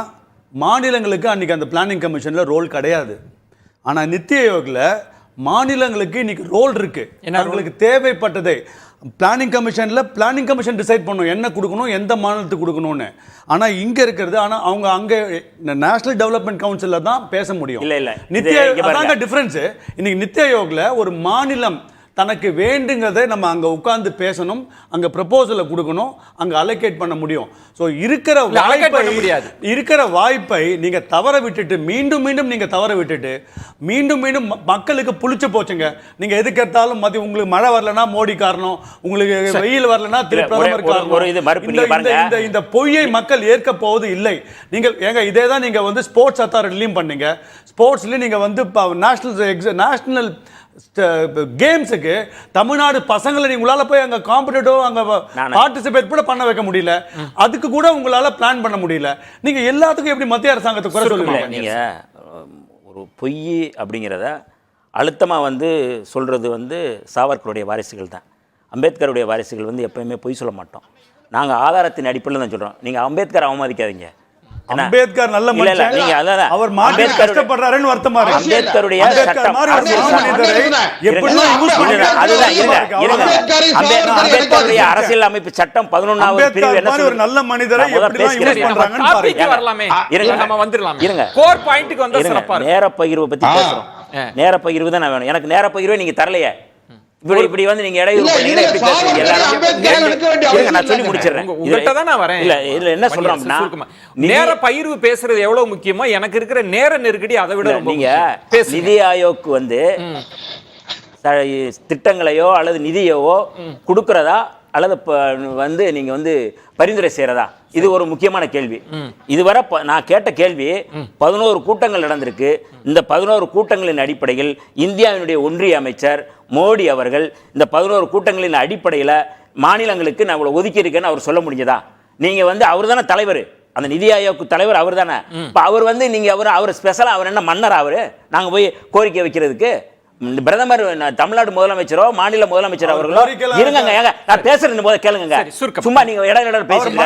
மாநிலங்களுக்கு அன்னைக்கு அந்த பிளானிங் கமிஷன்ல ரோல் கிடையாது. ஆனா நித்தி ஆயோக்ல மாநிலங்களுக்கு இன்னைக்கு ரோல் இருக்கு. அவங்களுக்கு தேவைப்பட்டதை பிளானிங் கமிஷன் டிசைட் பண்ணும் என்ன கொடுக்கணும், எந்த மாநிலத்துக்கு கொடுக்கணும்னு. ஆனால் இங்கே இருக்கிறது, ஆனால் அவங்க அங்கே நேஷனல் டெவலப்மெண்ட் கவுன்சிலில் தான் பேச முடியும். நித்தி ஆயோக் டிஃபரன்ஸ். இன்னைக்கு நித்தி ஆயோக்ல ஒரு மாநிலம் தனக்கு வேண்டுங்கிறதை நம்ம அங்கே உட்கார்ந்து பேசணும், அங்கே ப்ரப்போசலை கொடுக்கணும், அங்கே அலோகேட் பண்ண முடியும். ஸோ இருக்கிற வாய்ப்பை நீங்கள் தவற விட்டுட்டு மீண்டும் நீங்கள் தவற விட்டுட்டு மீண்டும் மக்களுக்கு புளிச்சு போச்சுங்க. நீங்கள் எதுக்கு எடுத்தாலும் உங்களுக்கு மழை வரலன்னா மோடி காரணம், உங்களுக்கு வெயில் வரலன்னா பிரதமர் காரணம். இந்த பொய்யை மக்கள் ஏற்க போவது இல்லை. நீங்கள் ஏங்க இதே தான் நீங்கள் வந்து ஸ்போர்ட்ஸ் அத்தாரிட்டிலையும் பண்ணீங்க. ஸ்போர்ட்ஸ்லையும் நீங்கள் வந்து நேஷனல் கேம்ஸுக்கு தமிழ்நாடு பசங்களை உங்களால போய் அங்க காம்படிட்டிவ் அங்க பார்ட்டிசிபேட் கூட பண்ண வைக்க முடியல. அதுக்கு கூட உங்களால பிளான் பண்ண முடியல. நீங்க எல்லாத்துக்கும் எப்படி மத்திய அரசாங்கத்தை குறை சொல்லுவீங்க? நீங்க ஒரு பொய் அப்படிங்கிறத அழுத்தமாக வந்து சொல்கிறது வந்து சாவர்கருடைய வாரிசுகள் தான். அம்பேத்கருடைய வாரிசுகள் வந்து எப்பயுமே பொய் சொல்ல மாட்டோம். நாங்கள் ஆதாரத்தின் அடிப்படையில் தான் சொல்கிறோம். நீங்கள் அம்பேத்கர் அவமதிக்காதீங்க. அம்பேத்கர் நல்ல மனுஷன், அவர் மாற்றி கஷ்டப்படுறாருன்னு வருத்தமா இருக்கு. அம்பேத்கருடைய சட்டம் அம்பேத்கருடைய அரசியல் அமைப்பு சட்டம் 11வது பிரிவு என்ன ஒரு நல்ல மனிதரை எப்படி யூஸ் பண்றாங்கன்னு பாருங்க. வரலாமே, நம்ம வந்துறலாம். இருங்க, கோர் பாயிண்ட்க்கு வந்தா சிறப்பா இருக்கு. நேர பகிர்வு பத்தி பேசுறோம். நேர பகிர்வு தான் நான் வேணும். எனக்கு நேர பகிர்வே நீங்க தரலையே. இப்படி வந்து நீங்க இடையூறு பண்ணீங்கன்னா எப்படி பேசுவீங்க? எல்லாரும் நான் சொல்லி முடிச்சிடுறேன். உங்கள்கிட்ட தான் நான் வரேன். இல்ல என்ன சொல்றோம்னா, நேர பகிர்வு பேசுறது எவ்வளவு முக்கியமோ எனக்கு இருக்கிற நேர நெருக்கடி அதை விட நீங்க நிதி ஆயோக் வந்து திட்டங்களையோ அல்லது நிதியவோ கொடுக்கறதா அல்லது வந்து நீங்க வந்து பரிந்துரை செய்யறதா, இது ஒரு முக்கியமான கேள்வி. இதுவரை நான் கேட்ட கேள்வி 11 கூட்டங்கள் நடந்திருக்கு. இந்த 11 கூட்டங்களின் அடிப்படையில் இந்தியாவினுடைய ஒன்றிய அமைச்சர் மோடி அவர்கள் இந்த 11 கூட்டங்களின் அடிப்படையில் மாநிலங்களுக்கு நான் இவ்வளவு ஒதுக்கி இருக்கேன்னு அவர் சொல்ல முடிஞ்சதா? நீங்க வந்து அவர் தானே தலைவர், அந்த நிதி ஆயோக் தலைவர் அவர் தானே. இப்போ அவர் வந்து நீங்க அவர் ஸ்பெஷலா அவர் என்ன மன்னர்? அவரு நாங்க போய் கோரிக்கை வைக்கிறதுக்கு பிரதமர் தமிழ்நாடு முதலமைச்சரோ மாநில முதலமைச்சர் அவர்களோ இருங்க. நான் பேசுறது போது கேளுங்க. சும்மா நீங்க இடம் பேசுறீங்க.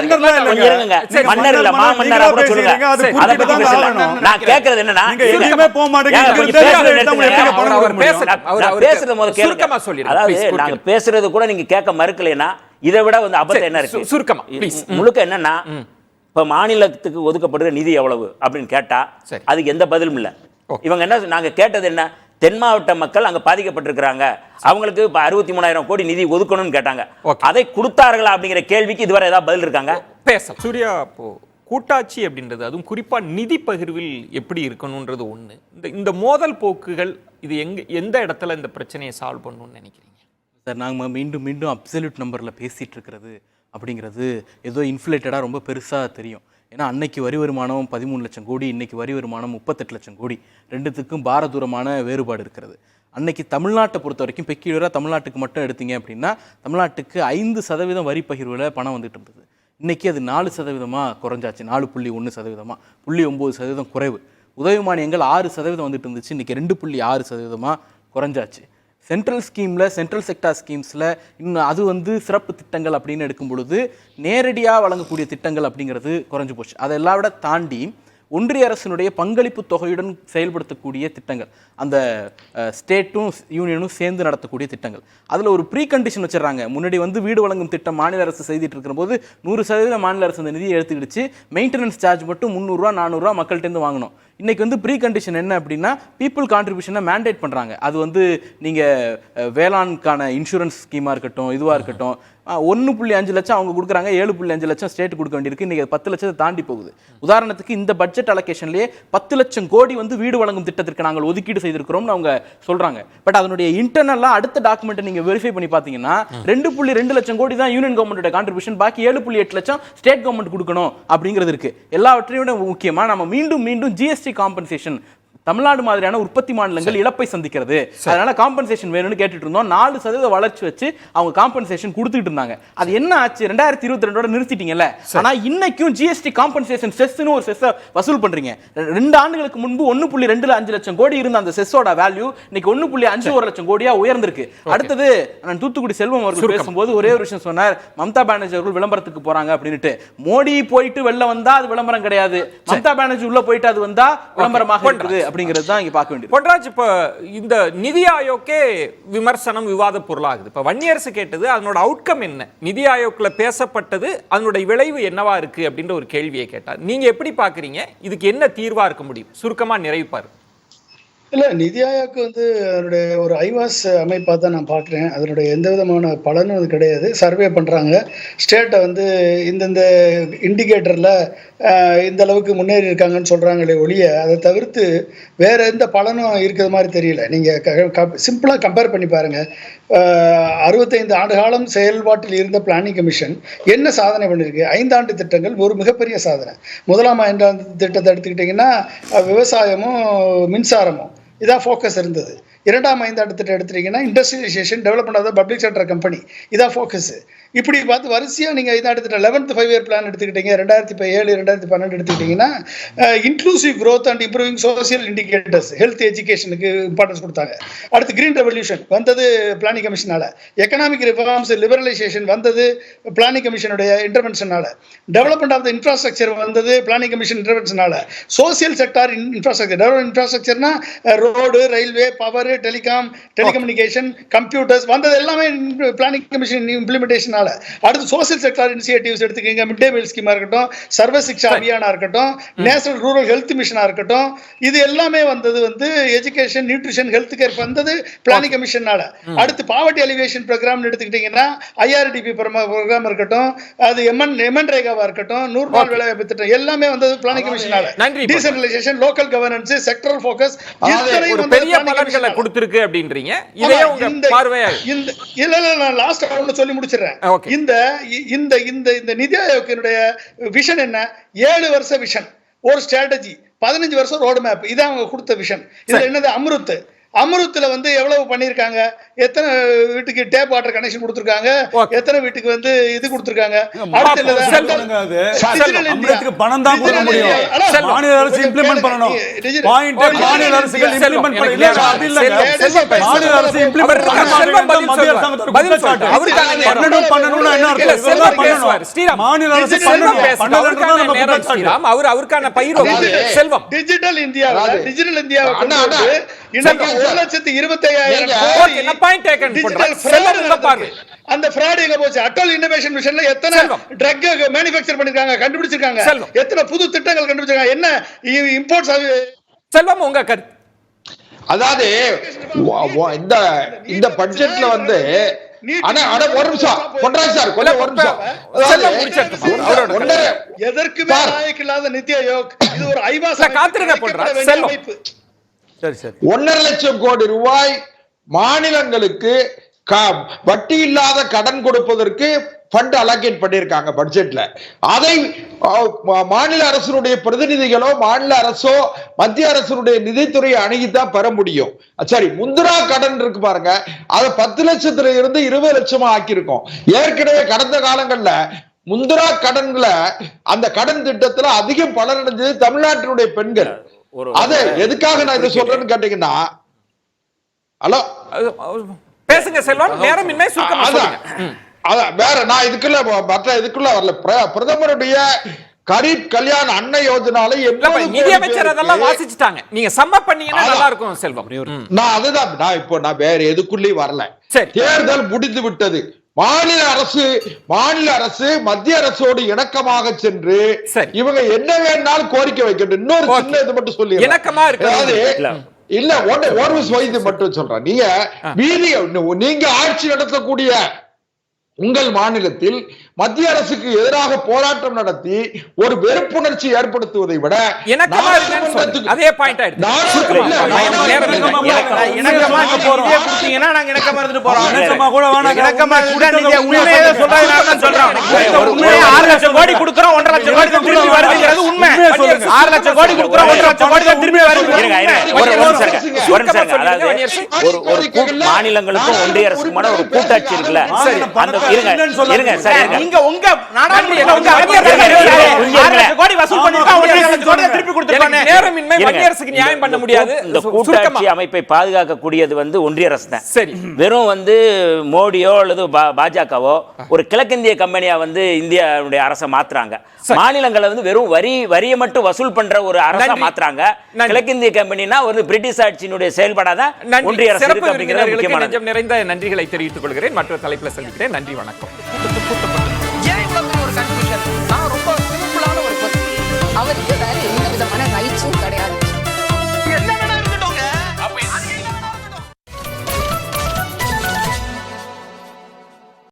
மன்னர் இல்ல மாமன்னர் கூட சொல்லுங்க. அதை பத்தி பேசல. நான் கேட்கறது என்னன்னா, பேசுறது போது கேளுங்க. அதாவது நாங்க பேசுறது கூட நீங்க கேட்க மறுக்கலைன்னா இதை விட வந்து அபத்தம் என்ன இருக்கு? சுருக்கமா முழுக்க என்னன்னா, இப்ப மாநிலத்துக்கு ஒதுக்கப்படுற நிதி எவ்வளவு அப்படின்னு கேட்டா அதுக்கு எந்த பதிலும் இல்ல. இவங்க என்ன நாங்க கேட்டது என்ன, தென் மாவட்ட மக்கள் அங்க பாதிக்கப்பட்டிருக்கிறாங்க, அவங்களுக்கு 63,000 கோடி நிதி ஒதுக்கணும்னு கேட்டாங்க. அதை கொடுத்தார்களா அப்படிங்கிற கேள்விக்கு இதுவரை ஏதாவது பதில் இருக்காங்க? பேச சூர்யா, இப்போ கூட்டாட்சி அப்படின்றது அதுவும் குறிப்பா நிதி பகிர்வில் எப்படி இருக்கணும்ன்றது ஒண்ணு. இந்த மோதல் போக்குகள் இது எந்த இடத்துல இந்த பிரச்சனையை சால்வ் பண்ணணும்னு நினைக்கிறீங்க சார்? நாங்கள் மீண்டும் மீண்டும் அப்சல்யூட் நம்பரில் பேசிகிட்டு இருக்கிறது அப்படிங்கிறது ஏதோ இன்ஃப்ளேட்டடாக ரொம்ப பெருசாக தெரியும். ஏன்னா அன்னைக்கு வரி வருமானம் 13 லட்சம் கோடி, இன்னைக்கு வரி வருமானம் 38 லட்சம் கோடி. ரெண்டுத்துக்கும் பாரதூரமான வேறுபாடு இருக்கிறது. அன்னைக்கு தமிழ்நாட்டை பொறுத்த வரைக்கும் பெக்யூலராக தமிழ்நாட்டுக்கு மட்டும் எடுத்தீங்க அப்படின்னா தமிழ்நாட்டுக்கு 5% வரி பகிர்வில் பணம் வந்துட்டு இருந்தது. இன்றைக்கி அது 4% குறைஞ்சாச்சு. 4.1%, 0.9% குறைவு. உதவி மானியங்கள் 6% வந்துட்டு இருந்துச்சு, இன்றைக்கி 2.6% குறைஞ்சாச்சு. சென்ட்ரல் ஸ்கீமில், சென்ட்ரல் செக்டார் ஸ்கீம்ஸில் இன்னும் அது வந்து சிறப்பு திட்டங்கள் அப்படின்னு எடுக்கும் பொழுது நேரடியாக வழங்கக்கூடிய திட்டங்கள் அப்படிங்கிறது குறைஞ்சி போச்சு. அதை எல்லாம் விட தாண்டி ஒன்றிய அரசினுடைய பங்களிப்பு தொகையுடன் செயல்படுத்தக்கூடிய திட்டங்கள், அந்த ஸ்டேட்டும் யூனியனும் சேர்ந்து நடத்தக்கூடிய திட்டங்கள், அதில் ஒரு ப்ரீ கண்டிஷன் வச்சிடறாங்க. முன்னாடி வந்து வீடு வழங்கும் திட்டம் மாநில அரசு செய்துட்டு இருக்கிற போது 100% மாநில அரசு அந்த நிதியை எடுத்துக்கிடுச்சு. மெயின்டெனன்ஸ் சார்ஜ் மட்டும் 300 400 மக்கள்கிட்டேருந்து வாங்கணும். இன்றைக்கி வந்து ப்ரீ கண்டிஷன் என்ன அப்படின்னா பீப்புள் கான்ட்ரிபியூஷனை மேண்டேட் பண்ணுறாங்க. அது வந்து நீங்கள் வேளாண்கான இன்சூரன்ஸ் ஸ்கீமாக இருக்கட்டும், இதுவாக இருக்கட்டும், 1.5 லட்சம் அவங்க கொடுக்குறாங்க, 7.5 லட்சம் ஸ்டேட் கொடுக்க வேண்டியிருக்கு. இன்றைக்கி 10 லட்சத்தை தாண்டி போகுது. உதாரணத்துக்கு இந்த பட்ஜெட் அலோகேஷன்லேயே 10 லட்சம் கோடி வந்து வீடு வழங்கும் திட்டத்திற்கு நாங்கள் ஒதுக்கீடு செய்திருக்கிறோம்னு அவங்க சொல்கிறாங்க. பட் அதனுடைய இன்டர்னலாக அடுத்த டாக்குமெண்ட்டை நீங்கள் வெரிஃபை பண்ணி பார்த்தீங்கன்னா 2.2 லட்சம் கோடி தான் யூனியன் கவர்மெண்ட்டோட கான்ட்ரிபியூஷன், பாக்கி 7.8 லட்சம் ஸ்டேட் கவர்மெண்ட் கொடுக்கணும் அப்படிங்கிறது இருக்குது. எல்லாவற்றையும் விட முக்கியமாக நம்ம மீண்டும் ஜிஎஸ்டி காம்பன்சேஷன், தமிழ்நாடு மாதிரியான உற்பத்தி மாநிலங்கள் இழப்பை சந்திக்கிறது, அதனால காம்பன்சேஷன் வேணும்னு கேட்டுட்டு இருந்தோம். 4% வளர்ச்சி வச்சு அவங்க காம்பன்சேஷன் கொடுத்துட்டு இருந்தாங்க. அது என்ன ஆச்சு? 2022 நிறுத்திட்டீங்கல்ல. ஆனா இன்னைக்கும் ஜிஎஸ்டி காம்பன்சேஷன் செஸ்னு ஒரு செஸ் வசூல் பண்றீங்க. 2 ஆண்டுகளுக்கு முன்பு 1.25 லட்சம் கோடி இருந்த அந்த செஸ்ஸோட வேல்யூ இன்னைக்கு 1.51 லட்சம் கோடியா உயர்ந்திருக்கு. அடுத்தது நான் தூத்துக்குடி செல்வம் அவர்கள் பேசும்போது ஒரே ஒரு விஷயம் சொன்னார், மம்தா பானர்ஜி அவர்கள் விளம்பரத்துக்கு போறாங்க அப்படின்ட்டு. மோடி போயிட்டு வெளில வந்தா அது விளம்பரம் கிடையாது, மம்தா பானர்ஜி உள்ள போயிட்டு அது வந்தா விளம்பரமாக இருக்குது அப்படிங்கிறது தான் இங்க பார்க்க வேண்டியது. பொன்ராஜ், இப்ப இந்த நிதி ஆயோக்கே விமர்சனம் விவாத பொருளாகுது. இப்ப வன்னியரசு கேட்டது அதனோட அவுட்கம் என்ன, நிதி ஆயோக்ல பேசப்பட்டது அதனுடைய விளைவு என்னவா இருக்கு அப்படின்ற ஒரு கேள்வியை கேட்டார். நீங்க எப்படி பாக்குறீங்க? இதுக்கு என்ன தீர்வா இருக்க முடியும்? சுருக்கமா நிறைவுப்பாரு. இல்லை, நிதி ஆயோக் வந்து அதனுடைய ஒரு ஐவாஸ் அமைப்பாக தான் நான் பார்க்குறேன். அதனுடைய எந்த விதமான பலனும் அது கிடையாது. சர்வே பண்ணுறாங்க, ஸ்டேட்டை வந்து இந்தந்த இண்டிகேட்டரில் இந்த அளவுக்கு முன்னேறி இருக்காங்கன்னு சொல்கிறாங்களே ஒழிய அதை தவிர்த்து வேறு எந்த பலனும் இருக்கிற மாதிரி தெரியல. நீங்கள் சிம்பிளாக கம்பேர் பண்ணி பாருங்கள். 65 ஆண்டு காலம் செயல்பாட்டில் இருந்த பிளானிங் கமிஷன் என்ன சாதனை பண்ணியிருக்கு? 5 ஆண்டு திட்டங்கள் ஒரு மிகப்பெரிய சாதனை. முதலாம் 5 ஆண்டு திட்டத்தை எடுத்துக்கிட்டிங்கன்னா விவசாயமும் மின்சாரமும் இதான் ஃபோக்கஸ் இருந்தது. 2ஆம் ஐந்தாண்டு திட்டம் எடுத்துட்டீங்கன்னா industrialisation development of the public sector company இதான் ஃபோக்கஸ். இப்படி பார்த்து வரிசையாக நீங்கள் ஐந்தாண்டு திட்டம் 11th 5-year பிளான் எடுத்துக்கிட்டீங்க, 2007 2012 எடுத்துக்கிட்டிங்கன்னா inclusive growth and improving social indicators, health எஜுகேஷனுக்கு இம்பார்ட்டன்ஸ் கொடுத்தாங்க. அடுத்து கிரீன் ரெவல்யூஷன் வந்தது பிளானிங் கமிஷனால, எக்கனாமிக் ரிஃபார்ம்ஸ் லிபரலைசேஷன் வந்தது பிளானிங் கமிஷனுடைய இன்டர்வென்ஷனால, டெவலப்மெண்ட் ஆஃப் த இன்ஃப்ராஸ்ட்ரக்சர் வந்தது பிளானிங் கமிஷன் இன்டர்வென்ஷனால, சோசியல் செக்டார் இன்ஃப்ராஸ்ட்ரக்சர் இன்ஃப்ராஸ்ட்ரக்சர்னா road, railway, power, telecommunication, computers வந்தது எல்லாமே பிளானிங் கமிஷன் இம்ப்ளிமெண்டேஷனால. அடுத்து சோசியல் செக்டார் இனிஷியேட்டிவ்ஸ் எடுத்துக்கீங்க, மிட் டே மீல் ஸ்கீமா இருக்கட்டும், சர்வ சிக்ஷா அபியானா இருக்கட்டும், நேஷனல் ரூரல் ஹெல்த் மிஷனா இருக்கட்டும், இது எல்லாமே வந்தது எஜுகேஷன், நியூட்ரிஷன், ஹெல்த் கேர் வந்தது பிளானிங் கமிஷனால. அடுத்து பாவர்ட்டி அலிவேஷன் ப்ரோக்ராம் எடுத்துக்கிட்டீங்கன்னா ஐஆர்டிபி ப்ரோக்ராம் இருக்கட்டும், அது எம்என் ரேகாவா இருக்கட்டும், 100 நாள் வேலைவாய்ப்பு திட்டம் எல்லாமே வந்தது பிளானிங் கமிஷனால. Decentralisation, local governance, sectoral focus ஒரு பெரிய பலன்களை கொடுத்திருக்கு அப்படின்றீங்க. இதே உங்க பார்வையா? இல்ல நான் லாஸ்ட் ஒன்னு சொல்லி முடிச்சிடுறேன். இந்த இந்த இந்த இந்த நிதி ஆயோக்கினுடைய விஷன் என்ன? 7 வருஷ விஷன், ஒரு ஸ்ட்ராட்டஜி, 15 வருஷம் ரோடு மேப், இதான் அவங்க கொடுத்த விஷன். இதுல என்னது? அம்ருத்ல எவ்வளவு பண்ணிருக்காங்க, எத்தனை வீட்டுக்கு டேப் வாட்டர் கனெக்ஷன் கொடுத்திருக்காங்க, எத்தனை வீட்டுக்கு இது கொடுத்திருக்காங்க. பணம் தான் கொடுக்க முடியும், மாநில அரசு இம்ப்ளிமெண்ட் பண்ணணும். பாயிண்ட் மாநில அரசுகள் இம்ப்ளிமெண்ட் பண்ணல, அப்படி இல்ல. மாநில அரசு இம்ப்ளிமெண்ட் பண்ணணும். மத்திய அரசாங்கத்தோட குற்றச்சாட்டு பண்ணணும்னா என்ன அர்த்தம்? இதெல்லாம் பண்ணணும். மாநில அரசு பண்ணணும்ன்றத நம்ம குற்றச்சாட்டு. அவருக்கான பயிர் செல்வம். டிஜிட்டல் இந்தியாவை கொண்டு வந்து இன்னைக்கு 1,25,000 அந்த ஃப்ராட் எங்க போச்சு? அட்டல் இன்னோவேஷன் மிஷன்ல எத்தனை ட்ரக் மேனுஃபேக்சர் பண்ணிருக்காங்க, கண்டுபிடிச்சிருக்காங்க, எத்தனை புது திட்டங்கள் கண்டுபிடிச்சிருக்காங்க, என்ன இம்போர்ட்ஸ் செல்வம் உங்க கருத்து? அதாவது இந்த பட்ஜெட்ல ஒரு நிமிஷம் பொன்ராஜ் சார், கொஞ்சம் ஒரு நிமிஷம். எதற்குமே லாயக்கு இல்லாத நிதி ஆயோக் இது ஒரு ஐவாஸ் காத்திருங்க பொன்ராஜ். செல்வம் 1.5 லட்சம் கோடி ரூபாய் மாநிலங்களுக்கு வட்டி இல்லாத கடன் கொடுப்பதற்கு ஃபண்ட் அலோகேட் பண்ணிருக்காங்க பட்ஜெட்ல. அதை மாநில அரசுடைய பிரதிநிதிகளோ மாநில அரசோ மத்திய அரசுடைய நிதித்துறையை அணுகித்தான் பெற முடியும். சரி, முத்ரா கடன் இருக்கு பாருங்க, அதை 10 லட்சத்துல இருந்து 20 லட்சமா ஆக்கியிருக்கோம். ஏற்கனவே கடந்த காலங்கள்ல முத்ரா கடன்ல அந்த கடன் திட்டத்துல அதிகம் பலனடைஞ்சது தமிழ்நாட்டினுடைய பெண்கள். அது எதுக்காக நான் இதை சொல்றேன்னு கேட்டீங்கன்னா, ஹலோ பேசுங்க செல்வம், நேரமின்மை, சுருக்கமா சொல்லுங்க. வேற நான் இதுக்குள்ள வரல. பிரதமருடைய கரீப் கல்யாண் அன்ன யோஜனால நிதியமைச்சர் அதெல்லாம் வாசிச்சுட்டாங்க. நீங்க சம்ம பண்ணீங்கன்னா நல்லா இருக்கும் செல்வம். நான் வேற எதுக்குள்ளேயும் வரல. தேர்தல் முடிந்து விட்டது. மாநில அரசு மத்திய அரசோடு இணக்கமாக சென்று இவங்க என்ன வேணாலும் கோரிக்கை வைக்கணும். இன்னொரு சின்ன இது மட்டும் சொல்லி இணக்கமா இருக்கு இல்ல ஒரு மட்டும் சொல்றேன். நீங்க ஆட்சி நடத்தக்கூடிய உங்கள் மாநிலத்தில் மத்திய அரசுக்கு எதிராக போராட்டம் நடத்தி ஒரு வெறுப்புணர்ச்சி ஏற்படுத்துவதை விட அதே பாயிண்ட் மாநிலங்களுக்கும் ஒன்றிய அரசுக்குமான ஒரு கூட்டாட்சி இருக்குல்ல, இருங்க சார், நீங்க உங்க நியாயம் பண்ண முடியாது. இந்த கூட்டாட்சி அமைப்பை பாதுகாக்கக்கூடியது ஒன்றிய அரசு தான். சரி, வெறும் மோடியோ அல்லது பாஜகவோ ஒரு கிழக்கிந்திய கம்பெனியா இந்தியாவுடைய அரசை மாத்துறாங்க. மாநிலங்களை வெறும் வரியை மட்டும் வசூல் பண்ற ஒரு அரசா மாத்துறாங்க. கிழக்கிந்திய கம்பெனினா பிரிட்டிஷ் ஆட்சியினுடைய செயல்பாடாதான் ஒன்றிய அரசு இருக்கு அப்படிங்கிறது முக்கியமான நிறைந்த நன்றிகளை தெரிவித்துக் கொள்கிறேன். மற்ற தலைப்பில் சந்திக்கிறேன். நன்றி, வணக்கம். அவருக்கு வேற எந்த விதமான ரைட்ஸும் கிடையாது.